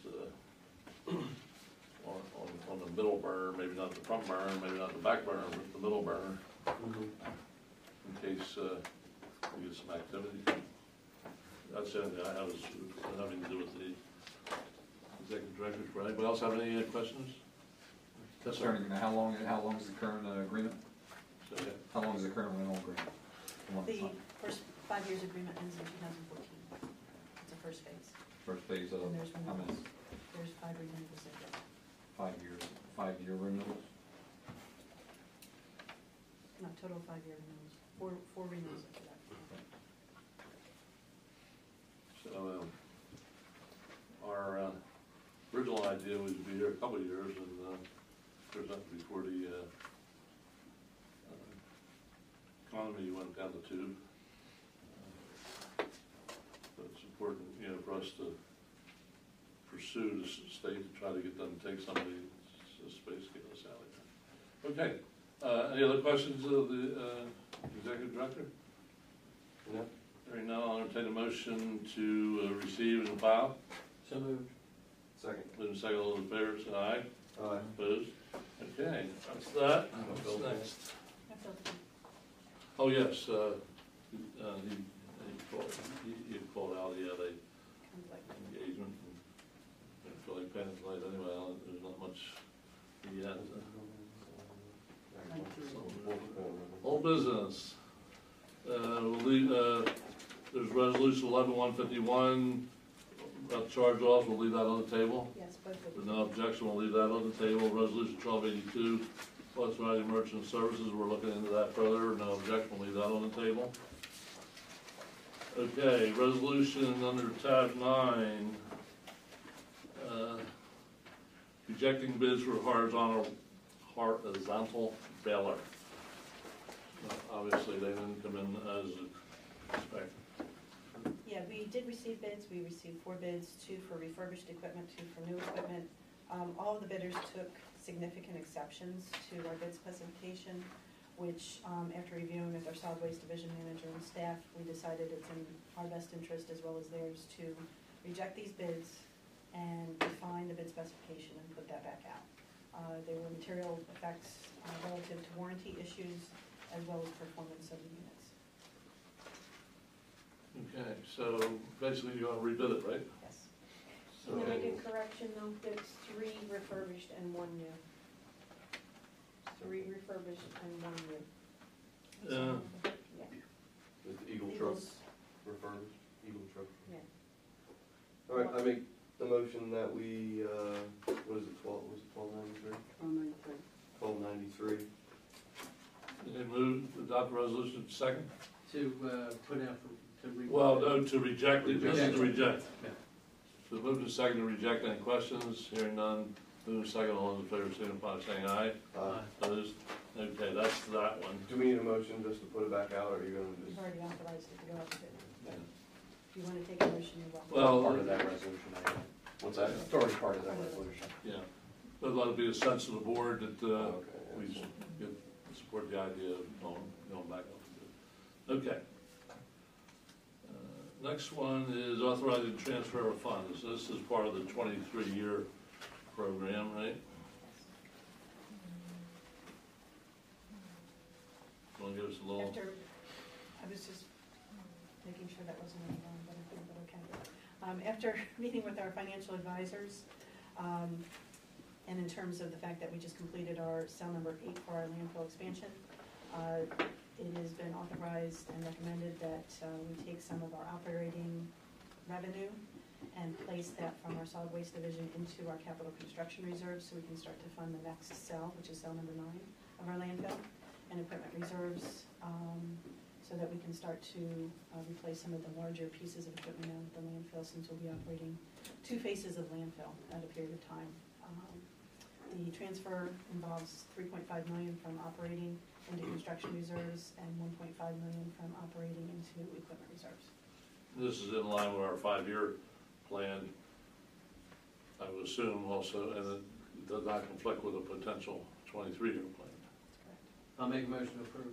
on the middle burner, maybe not the front burner, maybe not the back burner, but the middle burner, Mhm. in case, we get some activity. That's the only thing I have, is having to do with the executive director. For anybody else have any questions? Yes, sir. Attorney, how long is the current agreement? So, yeah. How long is the current rental agreement? The one that's The on- first 5 years agreement ends in 2014. It's the first phase. First phase of, And there's how many? There's 5 renewals in there. 5 years, 5-year renewals? Not total 5-year renewals, four renewals after that. So, our original idea was to be here a couple of years and present before the economy went down the tube. But it's important, you know, for us to pursue the state to try to get them to take some of the space, get us out of here. Okay, any other questions of the executive director? No? Hearing none, I'll entertain a motion to receive and file. So moved. Second. Moving second, all those in favor, say aye. Aye. Opposed? Okay, that's that. What's next? I felt it. Oh, yes, he called out, he had a Conflict. engagement, and I feel like paying it late anyway, there's not much he had. Old business. We'll leave, there's resolution 11-151, about charge offs, we'll leave that on the table. Yes, both of With them. no objection, we'll leave that on the table. Resolution 1282, authorizing merchant services, we're looking into that further. No objection, we'll leave that on the table. Okay, resolution under tab 9, rejecting bids for horizontal baler. Obviously, they didn't come in as expected. Yeah, we did receive bids. We received 4 bids, 2 for refurbished equipment, 2 for new equipment. All of the bidders took significant exceptions to our bid specification, which, after reviewing with our solid waste division manager and staff, we decided it's in our best interest as well as theirs to reject these bids and refine the bid specification and put that back out. There were material effects relative to warranty issues as well as performance of the units. Okay, so basically you're gonna rebid it, right? Yes. So- Can I make a correction though? It's 3 refurbished and 1 new. 3 refurbished and 1 new. Yeah. Is the Eagle truck Eagles. refurbished? Eagle truck. Yeah. All right, I make the motion that we, what is it, was it 1293? 1293. They moved, adopt the resolution, second? To put out to Well, no, to reject it, this is to Reject. reject. Yeah. So move to second to reject, any questions? Hearing none, Move second, all those in favor, signify by saying aye. Opposed? Okay, that's that one. Do we need a motion just to put it back out, or are you gonna You've just? already authorized it to go out to bid. Yeah. If you want to take a motion, you're welcome. Well, Part of that resolution, What's that? it's already part of that resolution. yeah, but let it be a sense of the board that, Okay. we support the idea of going back up to bid. Okay. Next one is authorizing transfer of funds. This is part of the 23-year program, right? Want to give us a little? After, I was just making sure that wasn't any wrong, but I think that okay. After meeting with our financial advisors, and in terms of the fact that we just completed our cell number 8 for our landfill expansion, it has been authorized and recommended that we take some of our operating revenue and place that from our solid waste division into our capital construction reserves so we can start to fund the next cell, which is cell number 9 of our landfill, and equipment reserves, so that we can start to replace some of the larger pieces of equipment out at the landfill, since we'll be operating 2 phases of landfill at a period of time. The transfer involves $3.5 million from operating into construction reserves and $1.5 million from operating into equipment reserves. This is in line with our 5-year plan, I would assume also, and it does not conflict with a potential 23-year plan. That's correct. I'll make a motion to approve.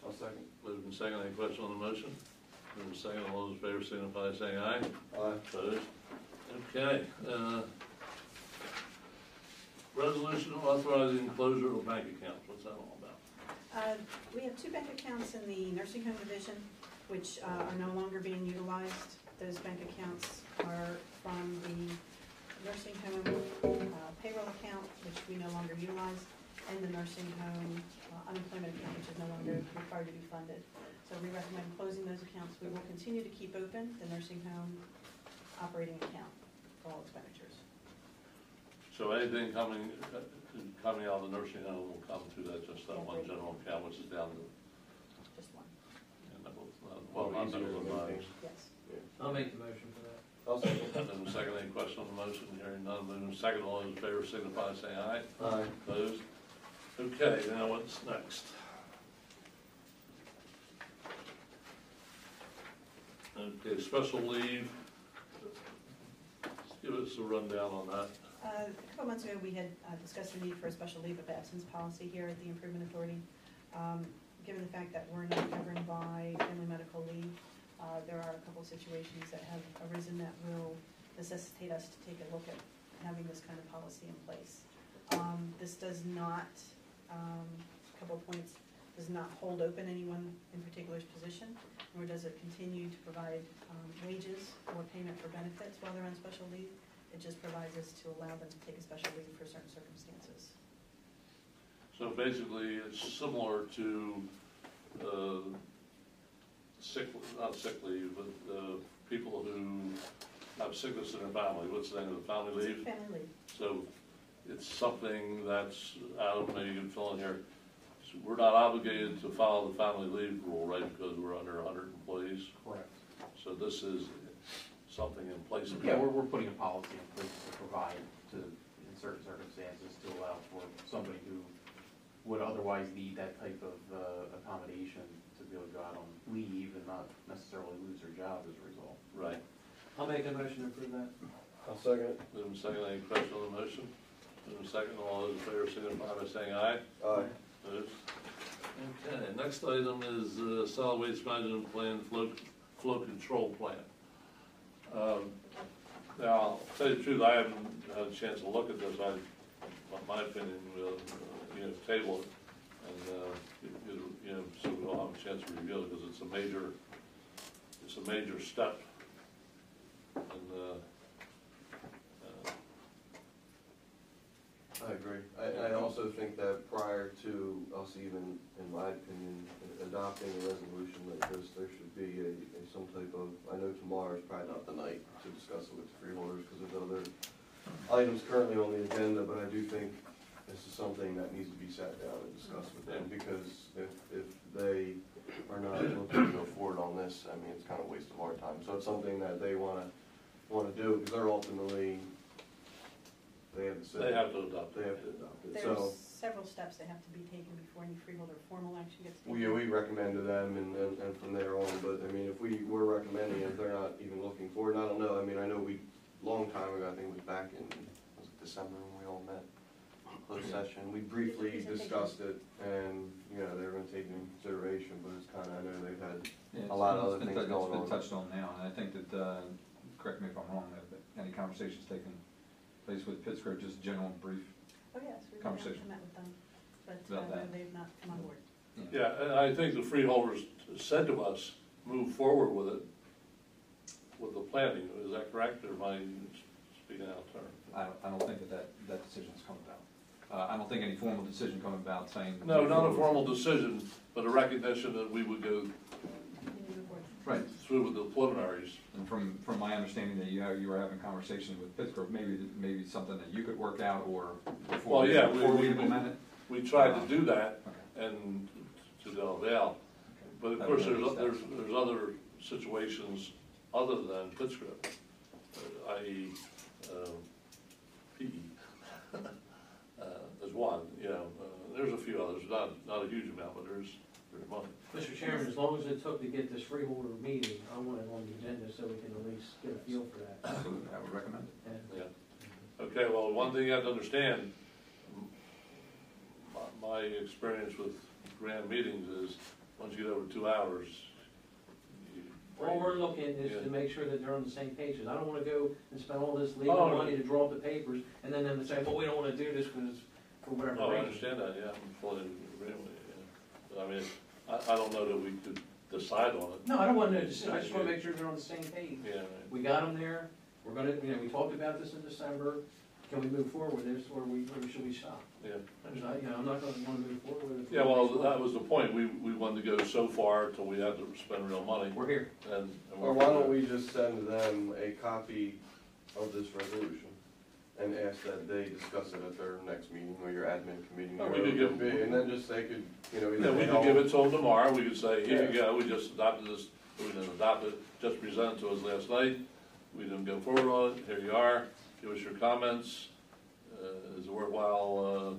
I'll second. Moved and second, any question on the motion? Moved and second, all those in favor signify by saying aye. Aye. Opposed? Okay, resolution authorizing closure of bank accounts, what's that all about? We have 2 bank accounts in the nursing home division, which are no longer being utilized. Those bank accounts are from the nursing home payroll account, which we no longer utilize, and the nursing home unemployment account, which is no longer required to be funded. So we recommend closing those accounts. We will continue to keep open the nursing home operating account for all expenditures. So anything coming out of the nursing home will come to that, just that one general account, which is down to, Just one. well, not Easier those to lines. Yes. I'll make the motion for that. I'll second. Moved and second, any question on the motion? Hearing none, moved and second, all those in favor signify by saying aye. Aye. Opposed? Okay, now what's next? Okay, special leave. Just give us a rundown on that. A couple months ago, we had discussed the need for a special leave of absence policy here at the Improvement Authority. Given the fact that we're not governed by family medical leave, there are a couple situations that have arisen that will necessitate us to take a look at having this kind of policy in place. This does not, a couple of points, does not hold open anyone in particular's position, nor does it continue to provide wages or payment for benefits while they're on special leave. It just provides us to allow them to take a special leave for certain circumstances. So basically, it's similar to not sick leave, but people who have sickness in their family. What's the name of the family leave? Family leave. So it's something that's, Adam, maybe you can fill in here. So we're not obligated to follow the family leave rule, right, because we're under 100 employees? Correct. So this is something in place? Yeah, we're putting a policy in place to provide to, in certain circumstances, to allow for somebody who would otherwise need that type of accommodation to be able to go out on leave and not necessarily lose their job as a result. Right. I'll make a motion to approve that. I'll second. Moving second, any question on the motion? Moving second, all those in favor signify by saying aye. Aye. Opposed? Okay, next item is solid waste management plan, flow control plan. Now, I'll tell you the truth, I haven't had a chance to look at this. My opinion, table it and, so we'll have a chance to review it, because it's a major step. And, I agree. I also think that prior to us even, in my opinion, adopting a resolution like this, there should be some type of, I know tomorrow is probably not the night to discuss it with the freeholders, because there's other items currently on the agenda, but I do think this is something that needs to be sat down and discussed with them, because if they are not looking to go forward on this, I mean, it's kind of a waste of our time. So it's something that they wanna do, because they're ultimately, they have to. They have to adopt They it. have to adopt it, There's so. several steps that have to be taken before any freeholder formal action gets taken. We recommend to them and from there on, but I mean, if we were recommending it, they're not even looking for it, and I don't know, I mean, I know long time ago, I think it was back in, was it December when we all met? Closed session, we briefly discussed it, and, you know, they were gonna take it into consideration, but it's kinda, I know they've had Yeah, a lot of other it's been things going It's on. been touched on now, and I think that, correct me if I'm wrong, but any conversations taken place with Pittsburgh, just general brief? Oh, yes, we Conversation. met with them, but About that. they've not come on board. Yeah, and I think the freeholders said to us, move forward with it, with the planning, is that correct, or am I speaking out of turn? I don't think that decision's come about. I don't think any formal decision come about saying. No, not a formal decision, but a recognition that we would go Right, through with the preliminaries. and from my understanding that you were having conversations with Pittsburgh, maybe something that you could work out, or Well, yeah, before we implement it? We tried to do that, Okay. and to no avail. But of course, there's other situations other than Pittsburgh, i.e., PE. There's one, you know, there's a few others, not a huge amount, but there's money. Mr. Chairman, as long as it took to get this freeholder meeting, I want it on the agenda so we can at least get a feel for that. Absolutely, I would recommend it. And Yeah. Okay, well, one thing you have to understand, my experience with grand meetings is, once you get over 2 hours, all we're looking is Yeah. to make sure that they're on the same page. I don't wanna go and spend all this legal Oh. money to draw up the papers, and then them say, well, we don't wanna do this because, for whatever Oh, I reason. understand that, yeah, I'm fully in agreement with you, yeah. But I mean, I don't know that we could decide on it. No, I don't want to, I just wanna make sure they're on the same page. Yeah, We got them there, we're gonna, we talked about this in December, can we move forward with this, or should we stop? yeah. I'm not gonna wanna move forward with it. Yeah, well, that was the point, we wanted to go so far till we had to spend real money, We're here. and. Or why don't we just send them a copy of this resolution and ask that they discuss it at their next meeting, or your admin committee, Oh, or we whatever could it give- would be, and then just they could, you know, Yeah, either we they could give all. it to them tomorrow, we could say, here you Yeah. go, we just adopted this, we didn't adopt it, just presented to us last night, we didn't go forward on it, here you are, give us your comments, is it worthwhile,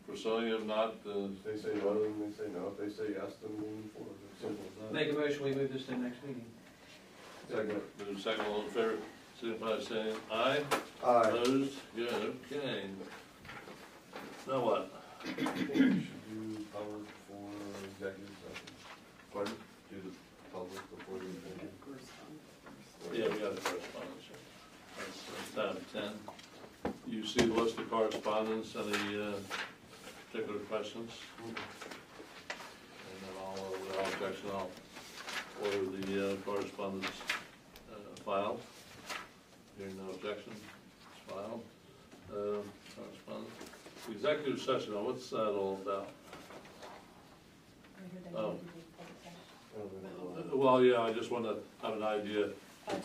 pursuing, if not, If they say no, then they say no, if they say yes, then we move forward, it's simple as that. Make a motion, we move this to the next meeting. Second. move second, all in favor, signify by saying aye. Aye. Opposed, good, okay. Now what? Should do public for executive session. Pardon? Do the public before the executive. Yeah, we got the correspondence here. That's tab 10. You see the list of correspondence, any particular questions? And then without objection, I'll order the correspondence filed. Hearing no objection, it's filed. Correspondence. Executive session, now what's that all about? Oh. Well, yeah, I just want to have an idea.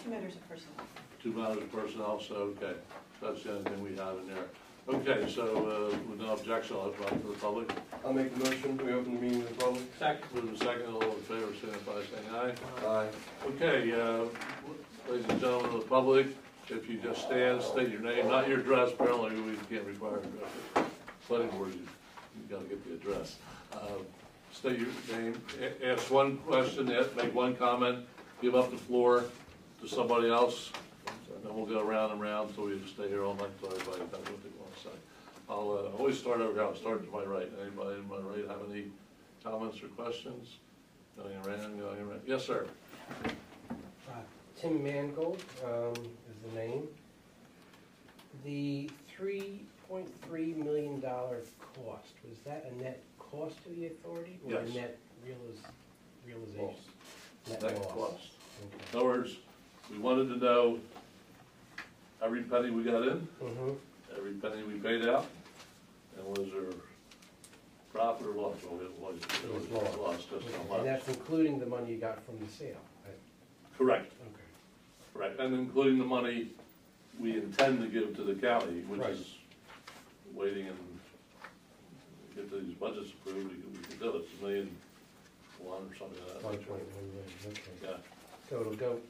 2 matters of personnel. 2 matters of personnel, so, okay, that's the only thing we have in there. Okay, so, with no objection, I'll open up to the public. I'll make the motion, we open the meeting to the public. Second. Move the second, all in favor, signify by saying aye. Aye. Okay, ladies and gentlemen of the public, if you just stand, state your name, not your address, apparently we can't require address. Planning board, you gotta get the address. State your name, ask one question, make one comment, give up the floor to somebody else, and then we'll go around and around until we stay here all night until everybody does what they want to say. I'll always start over here, I'll start to my right. Anybody to my right have any comments or questions? Going around, going around. Yes, sir. Tim Mangold is the name. The $3.3 million cost, was that a net cost to the authority or a Yes. net realization? Net loss. cost. Okay. In other words, we wanted to know every penny we got in, Mhm. every penny we paid out, and was there profit or loss? Well, it was loss, just how And much. that's including the money you got from the sale? Correct, Okay. correct, and including the money we intend to give to the county, which Right. is waiting and get these budgets approved, we can do it, $1.1 million or something like that. 1.1 million, okay. Yeah, So it'll go,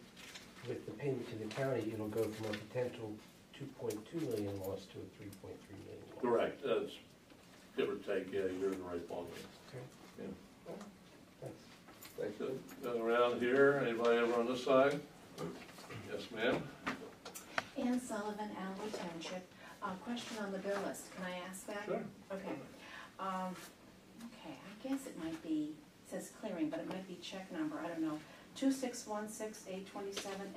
with the payment to the county, it'll go from a potential 2.2 million loss to a 3.3 million loss. Correct, that's, give or take, yeah, you're in the right ballgame. Okay. Yeah. Thanks. Thank you. Go around here, anybody over on this side? Yes, ma'am? Ann Sullivan, Allen Township. Question on the bill list, can I ask that? Sure. Okay. Okay, I guess it might be, it says clearing, but it might be check number, I don't know. 2616827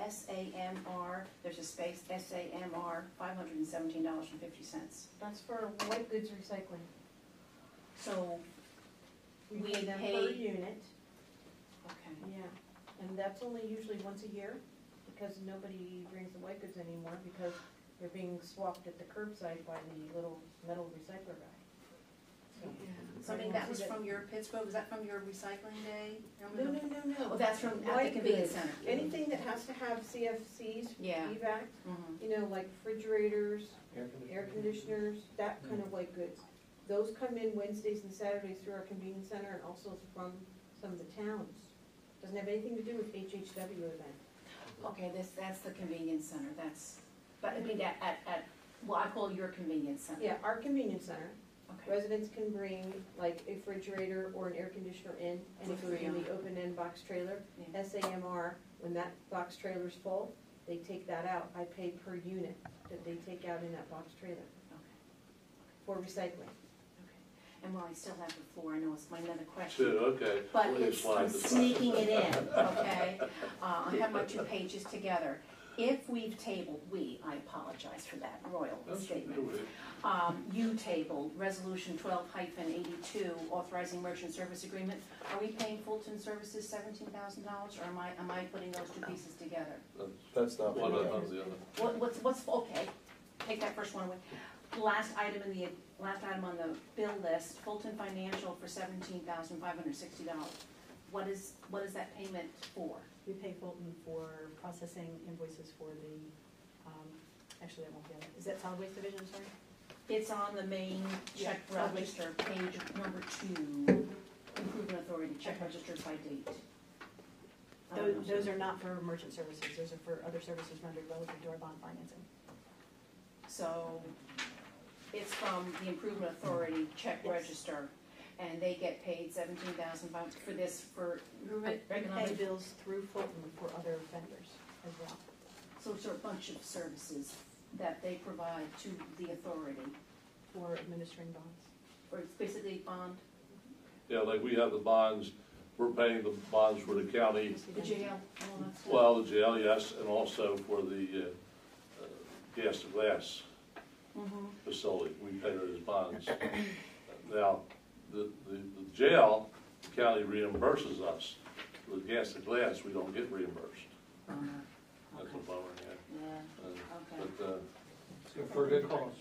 SAMR, there's a space, SAMR, $517.50. That's for white goods recycling. So, We We pay them per pay- unit, okay. yeah, and that's only usually once a year, because nobody brings the white goods anymore, because they're being swapped at the curbside by the little metal recycler guy. So- So I mean, that was from your Pittsburgh, was that from your recycling day? No, no, no, Oh, no. that's from at the White convenience goods. center? Anything that has to have CFCs, Yeah. evac, Mhm. you know, like refrigerators, air conditioners, that kind of white goods. Those come in Wednesdays and Saturdays through our convenience center and also from some of the towns. Doesn't have anything to do with HHW event. Okay, that's the convenience center, that's, but I mean, well, I call your convenience center. Yeah, our convenience center, Okay, residents can bring like a refrigerator or an air conditioner in, and it goes in the open-end box trailer. Yeah. SAMR, when that box trailer's full, they take that out. I pay per unit that they take out in that box trailer okay, for recycling. okay. And while I still have the floor, I know it's my another question. Two, okay. But Please it's, slide I'm this back. sneaking it in, okay? I have my 2 pages together. If we've tabled, I apologize for that royal That's statement. good. You tabled Resolution 12-82, authorizing merchant service agreement. Are we paying Fulton Services $17,000, or am I putting those 2 pieces together? That's not One for of the other. What's, okay, take that first one away. Last item on the bill list, Fulton Financial for $17,560. What is that payment for? We pay Fulton for processing invoices for the, actually, that won't be on it. Is that solid waste division, sorry? It's on the main check Yeah. register, page number 2, improvement authority, check registers by date. Those are not for merchant services, those are for other services rendered relative to our bond financing. So it's from the improvement authority check Yes. register, and they get paid $17,500 for this, for We pay economic. bills through Fulton for other vendors as well. So it's a bunch of services that they provide to the authority, For administering bonds. or it's basically bond, Yeah, like we have the bonds, we're paying the bonds for the county, the jail, all that stuff. well, the jail, yes, and also for the gas to glass Mhm. facility, we pay those bonds. Now, the jail, the county reimburses us. The gas to glass, we don't get reimbursed. That's a bummer, yeah. Yeah, okay. But, For a good cause.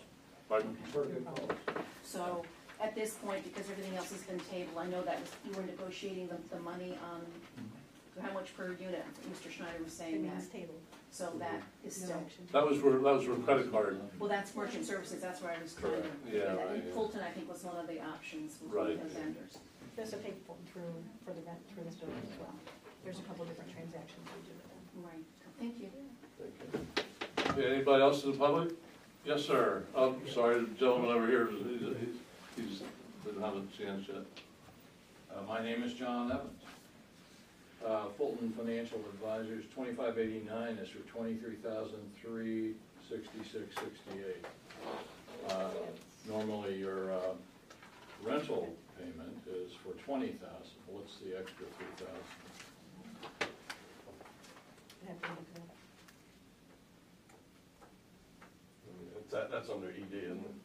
pardon? For a good cause. So at this point, because everything else has been tabled, I know that was, you were negotiating the money on how much per unit, Mr. Schneider was saying that. Convenience table, So that is no still, action. That was for credit card. well, that's merchant services, that's where I was trying to. Yeah, and right, yeah. Fulton, I think, was one of the options, was Right. the vendors. We also pay Fulton for the rent, through this building as well. There's a couple different transactions we do with them. Right, thank you. Okay, anybody else in the public? Yes, sir. Oh, sorry, the gentleman over here, he's didn't have a chance yet. My name is John Evans. Fulton Financial Advisors, 2589 is for $23,366.68. Normally, your rental payment is for $20,000. What's the extra $3,000? I have to look it up. That's under ED, isn't it?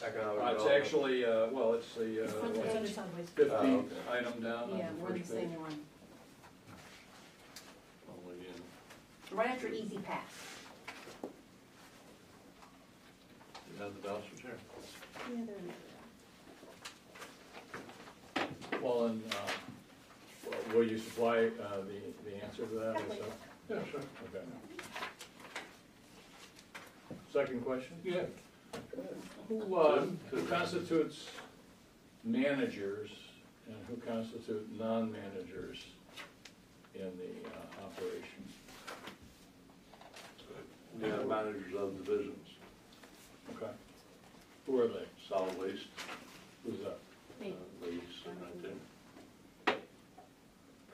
Economic It's development. actually, well, it's the It's from the It's other under side. solid waste. 50th Oh, okay. item down on Yeah, the we're on the first page. same one. Oh, again. Right after Easy Pass. You have the vouchers here? Yeah, they're in there. Well, and will you supply the answer to that? Definitely. yourself? Yeah, sure. Okay. Second question? Yeah. Who constitutes managers and who constitute non-managers in the operation? Yeah, managers of divisions, Okay. Who are they? solid waste, Who's that? Me. Ladies, right there.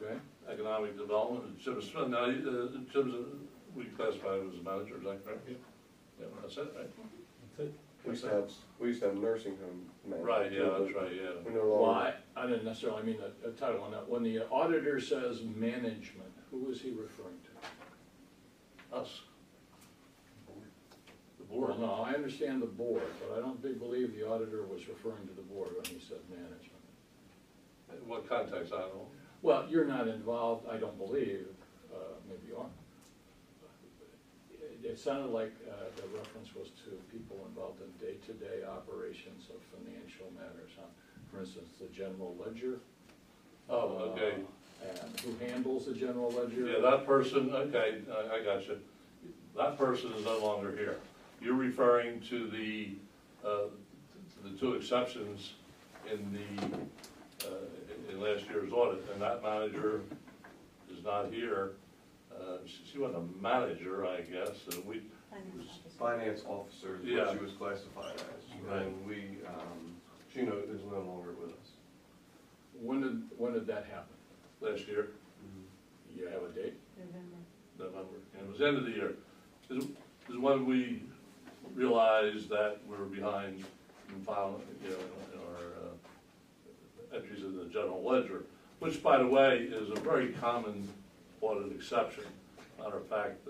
Okay, economic development, Jim Smith, now, Jim's, we classify him as a manager, is that correct? Yeah. Yeah, that's it, right? That's it. We used to have nursing home managers. Right, yeah, that's right, yeah. We no Well, longer, I didn't necessarily mean the title on that. When the auditor says management, who is he referring to? Us. The Well, board. no, I understand the board, but I don't believe the auditor was referring to the board when he said management. In what context, I don't know. Well, you're not involved, I don't believe, maybe you are. It sounded like the reference was to people involved in day-to-day operations of financial matters, huh? For instance, the general ledger. Oh, okay. And who handles the general ledger? Yeah, that person, okay, I got you. That person is no longer here. You're referring to the two exceptions in in last year's audit, and that manager is not here. She wasn't a manager, I guess, and we, finance officer is Yeah. what she was classified as. Right. And we, she is no longer with us. When did that happen? last year, You have a date? November, and it was the end of the year. This is when we realized that we were behind in filing, in our entries in the general ledger, which, by the way, is a very common audit exception. Matter of fact,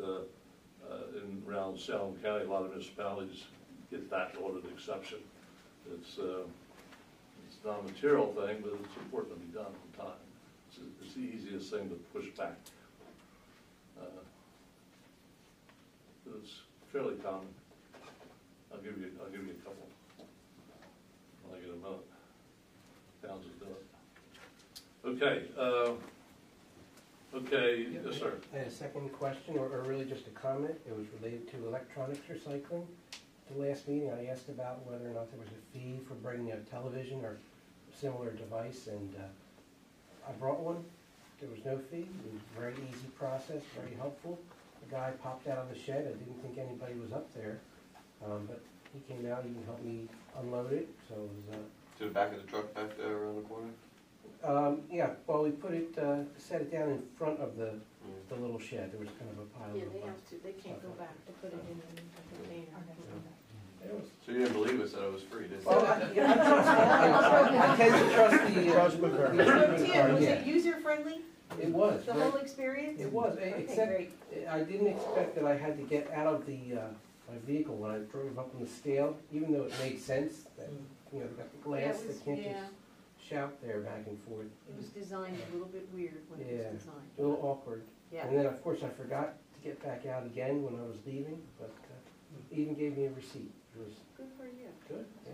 around Salem County, a lot of municipalities get that audit exception. It's not a material thing, but it's important to be done on time. It's the easiest thing to push back. It's fairly common. I'll give you a couple. When I get a minute. Towns will do it. Okay, yes, sir. I had a second question, or really just a comment. It was related to electronics recycling. The last meeting, I asked about whether or not there was a fee for bringing a television or similar device, and I brought one. There was no fee. It was a very easy process, very helpful. The guy popped out of the shed. I didn't think anybody was up there, but he came out. He helped me unload it, so it was... To the back of the truck back there around the corner? Yeah, well, we put it, set it down in front of the little shed. There was kind of a pile Yeah, of... they have to, they can't go back to put it in a container. It was... So you didn't believe us that it was free, did you? Well, I tend to trust the... Trust but verify. Was Yeah. it user-friendly, It was. the whole experience? It was, Okay, except great. I didn't expect that I had to get out of the, my vehicle when I drove up on the scale, even though it made sense that, they got the glass, Yeah, it was- they can't yeah. just shout there back and forth. It was designed a little bit weird when it Yeah. was designed. A little awkward. Yeah. And then, of course, I forgot to get back out again when I was leaving, but he even gave me a receipt. It was Good for you. good, yeah.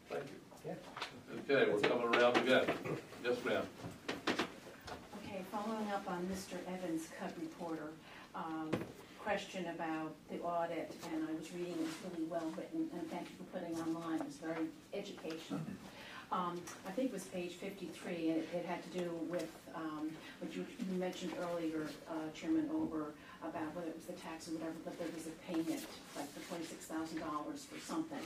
Thank you. Yeah. Okay, we're coming around again. Yes, ma'am. Okay, following up on Mr. Evans' cut reporter, question about the audit, and I was reading, it was really well written, and thank you for putting it online, it was very educational. I think it was page 53, and it had to do with what you mentioned earlier, Chairman Ober, about whether it was the tax or whatever, but there was a payment, like for $26,000 for something,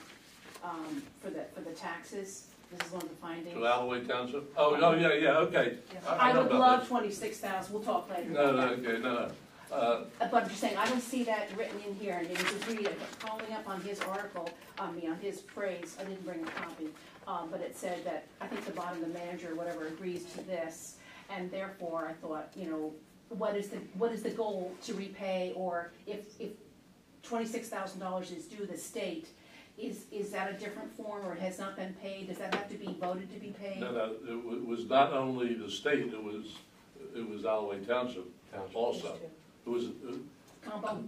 for the taxes. This is one of the findings. To Alloway Township? Oh, no, yeah, okay. I know would about love that. 26,000, we'll talk later. No, about no, that. okay, no. But I'm just saying, I don't see that written in here, and it was read, following up on his article, on his phrase, I didn't bring a copy, but it said that, I think the bottom, the manager or whatever agrees to this, and therefore I thought, what is the goal to repay, or if $26,000 is due the state, is that a different form, or it has not been paid, does that have to be voted to be paid? No, it was not only the state, it was Alloway Township also. It was, Combo?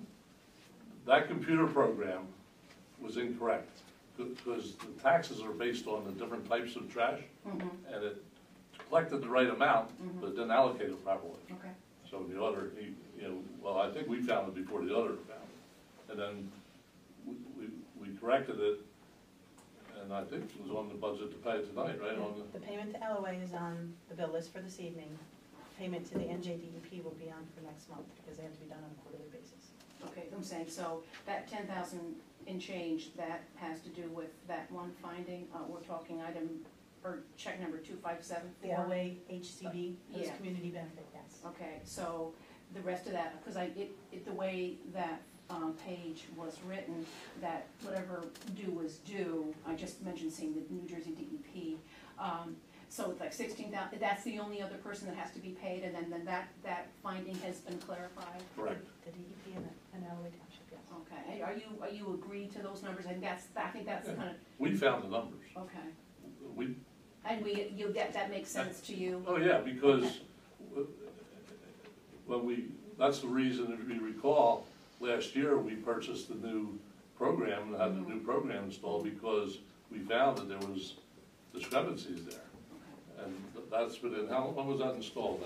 that computer program was incorrect, because the taxes are based on the different types of trash, and it collected the right amount, but didn't allocate it properly. Okay. So the auditor, well, I think we found it before the auditor found it. And then we corrected it, and I think it was on the budget to pay it tonight, right? The payment to LOA is on the bill list for this evening. Payment to the NJDEP will be on for next month, because they have to be done on a quarterly basis. Okay, I'm saying, so that 10,000 and change, that has to do with that one finding, we're talking item, or check number 2574? The LA HCB, Yeah. host community benefit, yes. Okay, so the rest of that, because the way that page was written, that whatever due was due, I just mentioned seeing the New Jersey DEP, so it's like 16,000, that's the only other person that has to be paid, and then that finding has been clarified? Correct. The DEP and LA Township, yes. Okay, are you agreed to those numbers? And I think that's kind of, We found the numbers. okay. We, And that makes sense to you? oh yeah, because that's the reason, if you recall, last year we purchased the new program and had the new program installed because we found that there was discrepancies there. And that's been, when was that installed?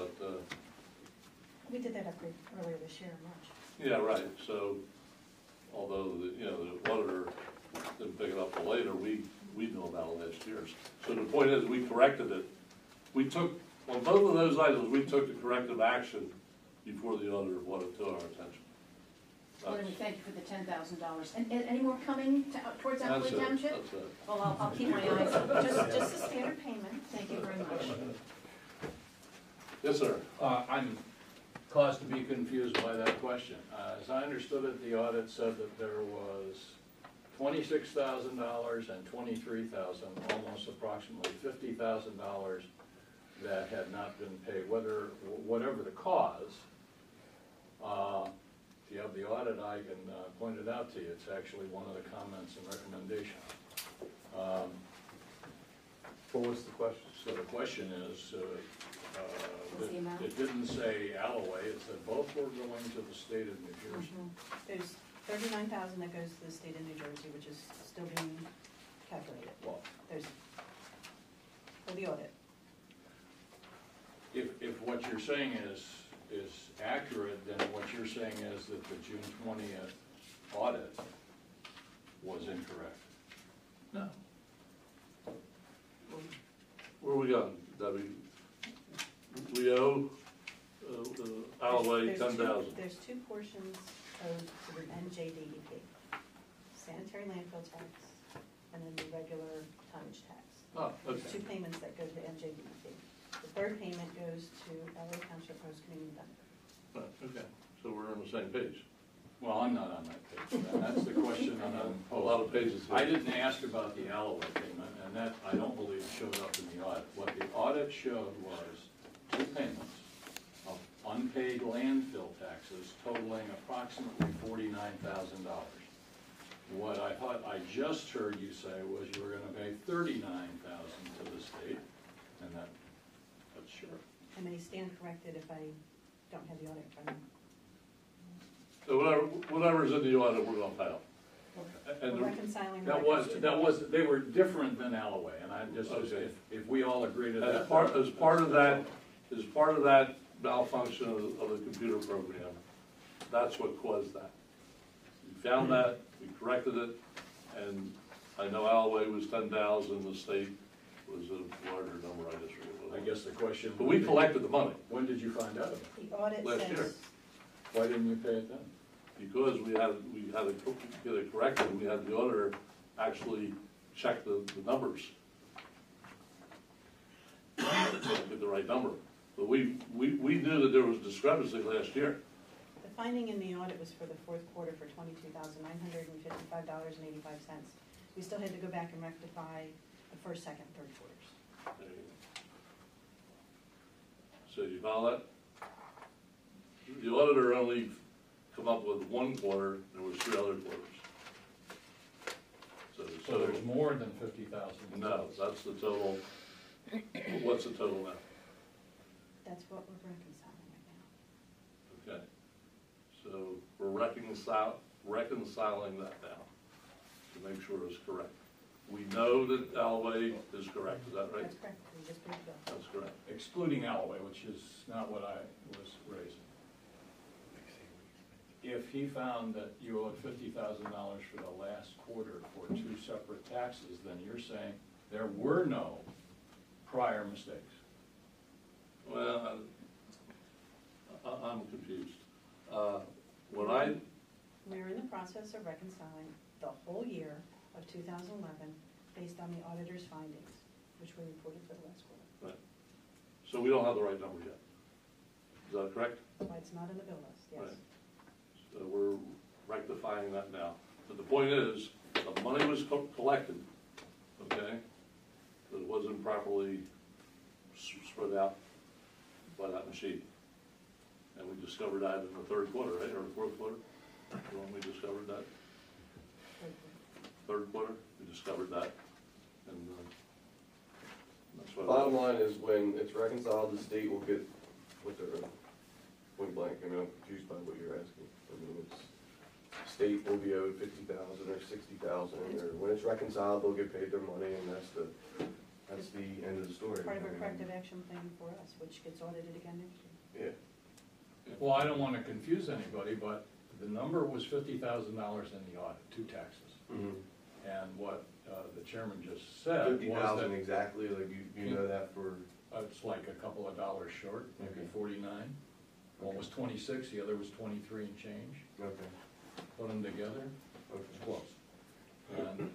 We did that upgrade earlier this year in March. Yeah, right, so, although, the auditor didn't pick it up till later, we knew about it last year. So the point is, we corrected it. We took, on both of those items, we took the corrective action before the auditor brought it to our attention. Well, then we thank you for the $10,000. And any more coming towards That's Appley it, Township? that's it. Well, I'll keep my eyes open. Just a standard payment. Thank you very much. Yes, sir. I'm caused to be confused by that question. As I understood it, the audit said that there was $26,000 and $23,000, almost approximately $50,000 that had not been paid, whatever the cause. If you have the audit, I can point it out to you. It's actually one of the comments and recommendations. What was the question? So the question is, What's the amount? it didn't say Alloway, it said both were going to the state of New Jersey. There's $39,000 that goes to the state of New Jersey, which is still being calculated. Well, There's, for the audit. if what you're saying is accurate, then what you're saying is that the June 20th audit was incorrect. No. Where are we going, Debbie? We owe Alloway There's 10,000. There's two portions owed to the NJDEP. Sanitary landfill tax and then the regular tonnage tax. Oh, There's okay. two payments that go to the NJDEP. The third payment goes to LA Township Host Community Benefit. Okay, so we're on the same page. Well, I'm not on that page. That's the question I'm A posing. lot of pages here. I didn't ask about the Alloway payment, and that, I don't believe, showed up in the audit. What the audit showed was two payments of unpaid landfill taxes totaling approximately $49,000. What I thought I just heard you say was you were gonna pay $39,000 to the state, and that's sure. I may stand corrected if I don't have the audit in front of me. So whatever's in the audit, we're gonna pay them. And We're reconciling. That was, they were different than Alloway, and I just, Okay. if we all agree to that. as part of that malfunction of the computer program, that's what caused that. We found that, we corrected it, and I know Alloway was 10,000, the state was a larger number, I just forget what I it was. guess the question. But we collected the money, When did you find out about it? The audit Last year. says, Why didn't you pay it then? because we had to get it corrected, and we had the auditor actually check the numbers. Get the right number. But we knew that there was discrepancy last year. the finding in the audit was for the fourth quarter for $22,955.85. We still had to go back and rectify the first, second, third quarters. There you go. So you follow that? The auditor only come up with one quarter, there was 3 other quarters. So there's more than 50,000? No, that's the total. What's the total now? That's what we're reconciling right now. Okay. So we're reconciling that now to make sure it's correct. We know that Alloway is correct, is that right? That's correct, we just paid the bill. That's correct. Excluding Alloway, which is not what I was raising. If he found that you owed $50,000 for the last quarter for 2 separate taxes, then you're saying there were no prior mistakes. Well, I'm confused. When I We're in the process of reconciling the whole year of 2011 based on the auditor's findings, which were reported for the last quarter. So we don't have the right number yet. Is that correct? That's why it's not in the bill list, yes. Right. So we're rectifying that now. But the point is, the money was collected, okay? But it wasn't properly spread out by that machine. And we discovered that in the third quarter, right, or the fourth quarter? When we discovered that? Third quarter, we discovered that. And that's what. Bottom line is, when it's reconciled, the state will get what they're, point blank, I mean, I'm confused by what you're asking. I mean, it's, state will be owed 50,000 or 60,000, or when it's reconciled, they'll get paid their money, and that's the end of the story. Part of a corrective action plan for us, which gets audited again next year. Yeah. Well, I don't want to confuse anybody, but the number was $50,000 in the audit, 2 taxes. Mm-hmm. And what the chairman just said was 50,000 that exactly, like you know that for, it's like a couple of dollars short, maybe Okay. 49. One was 26, the other was 23 and change. okay, Put them together, okay. it's close. And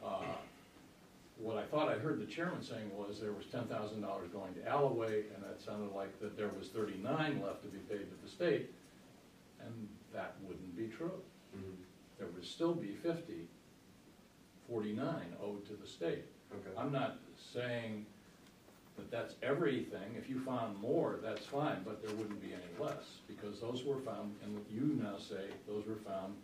what I thought I heard the chairman saying was there was $10,000 going to Alloway, and that sounded like that there was 39 left to be paid to the state, and that wouldn't be true. Mm-hmm. There would still be 49 owed to the state. Okay. I'm not saying that that's everything. If you found more, that's fine, but there wouldn't be any less, because those were found, and you now say those were found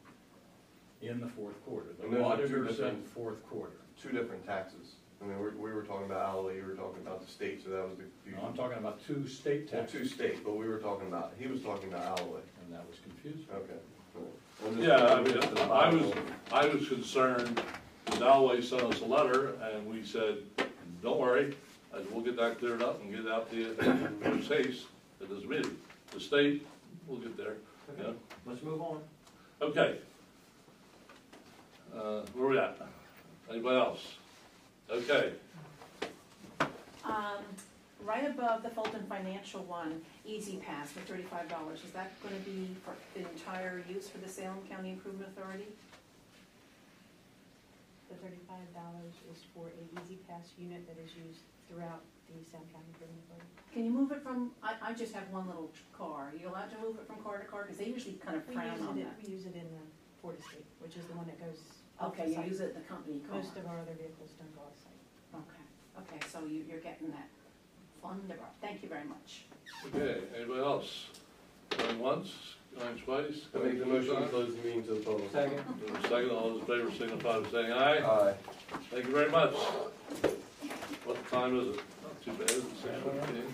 in the fourth quarter. And The those are two auditor said different- fourth quarter. 2 different taxes. I mean, we were talking about Alloway, you were talking about the state, so that was the. No, I'm talking about 2 state Well, taxes. 2 state, but we were talking about, he was talking about Alloway. And that was confusing. Okay. Well, just- Yeah, I mean, just the I bottom was, line. I was concerned, Alloway sent us a letter, and we said, don't worry, we'll get that cleared up and get it out to you in haste at this meeting. The state, we'll get there, you know? Let's move on. Okay. Where we at? Anybody else? Okay. Right above the Fulton Financial one, Easy Pass for $35, is that gonna be for the entire use for the Salem County Improvement Authority? The $35 is for a Easy Pass unit that is used throughout the Salem County Improvement Authority. Can you move it from, I just have one little car, are you allowed to move it from car to car? Because they usually kind of frown on that. We use it in the Port Estate, which is the one that goes. Okay, you use it in the company car. Most of our other vehicles don't go off site. Okay, so you're getting that. Wonderful, thank you very much. Okay, anybody else? Going once, going twice? I make the motion to close the meeting to the public. Second. Second, all those in favor signify by saying aye. Aye. Thank you very much. What time is it? Not too bad, it's 6:15.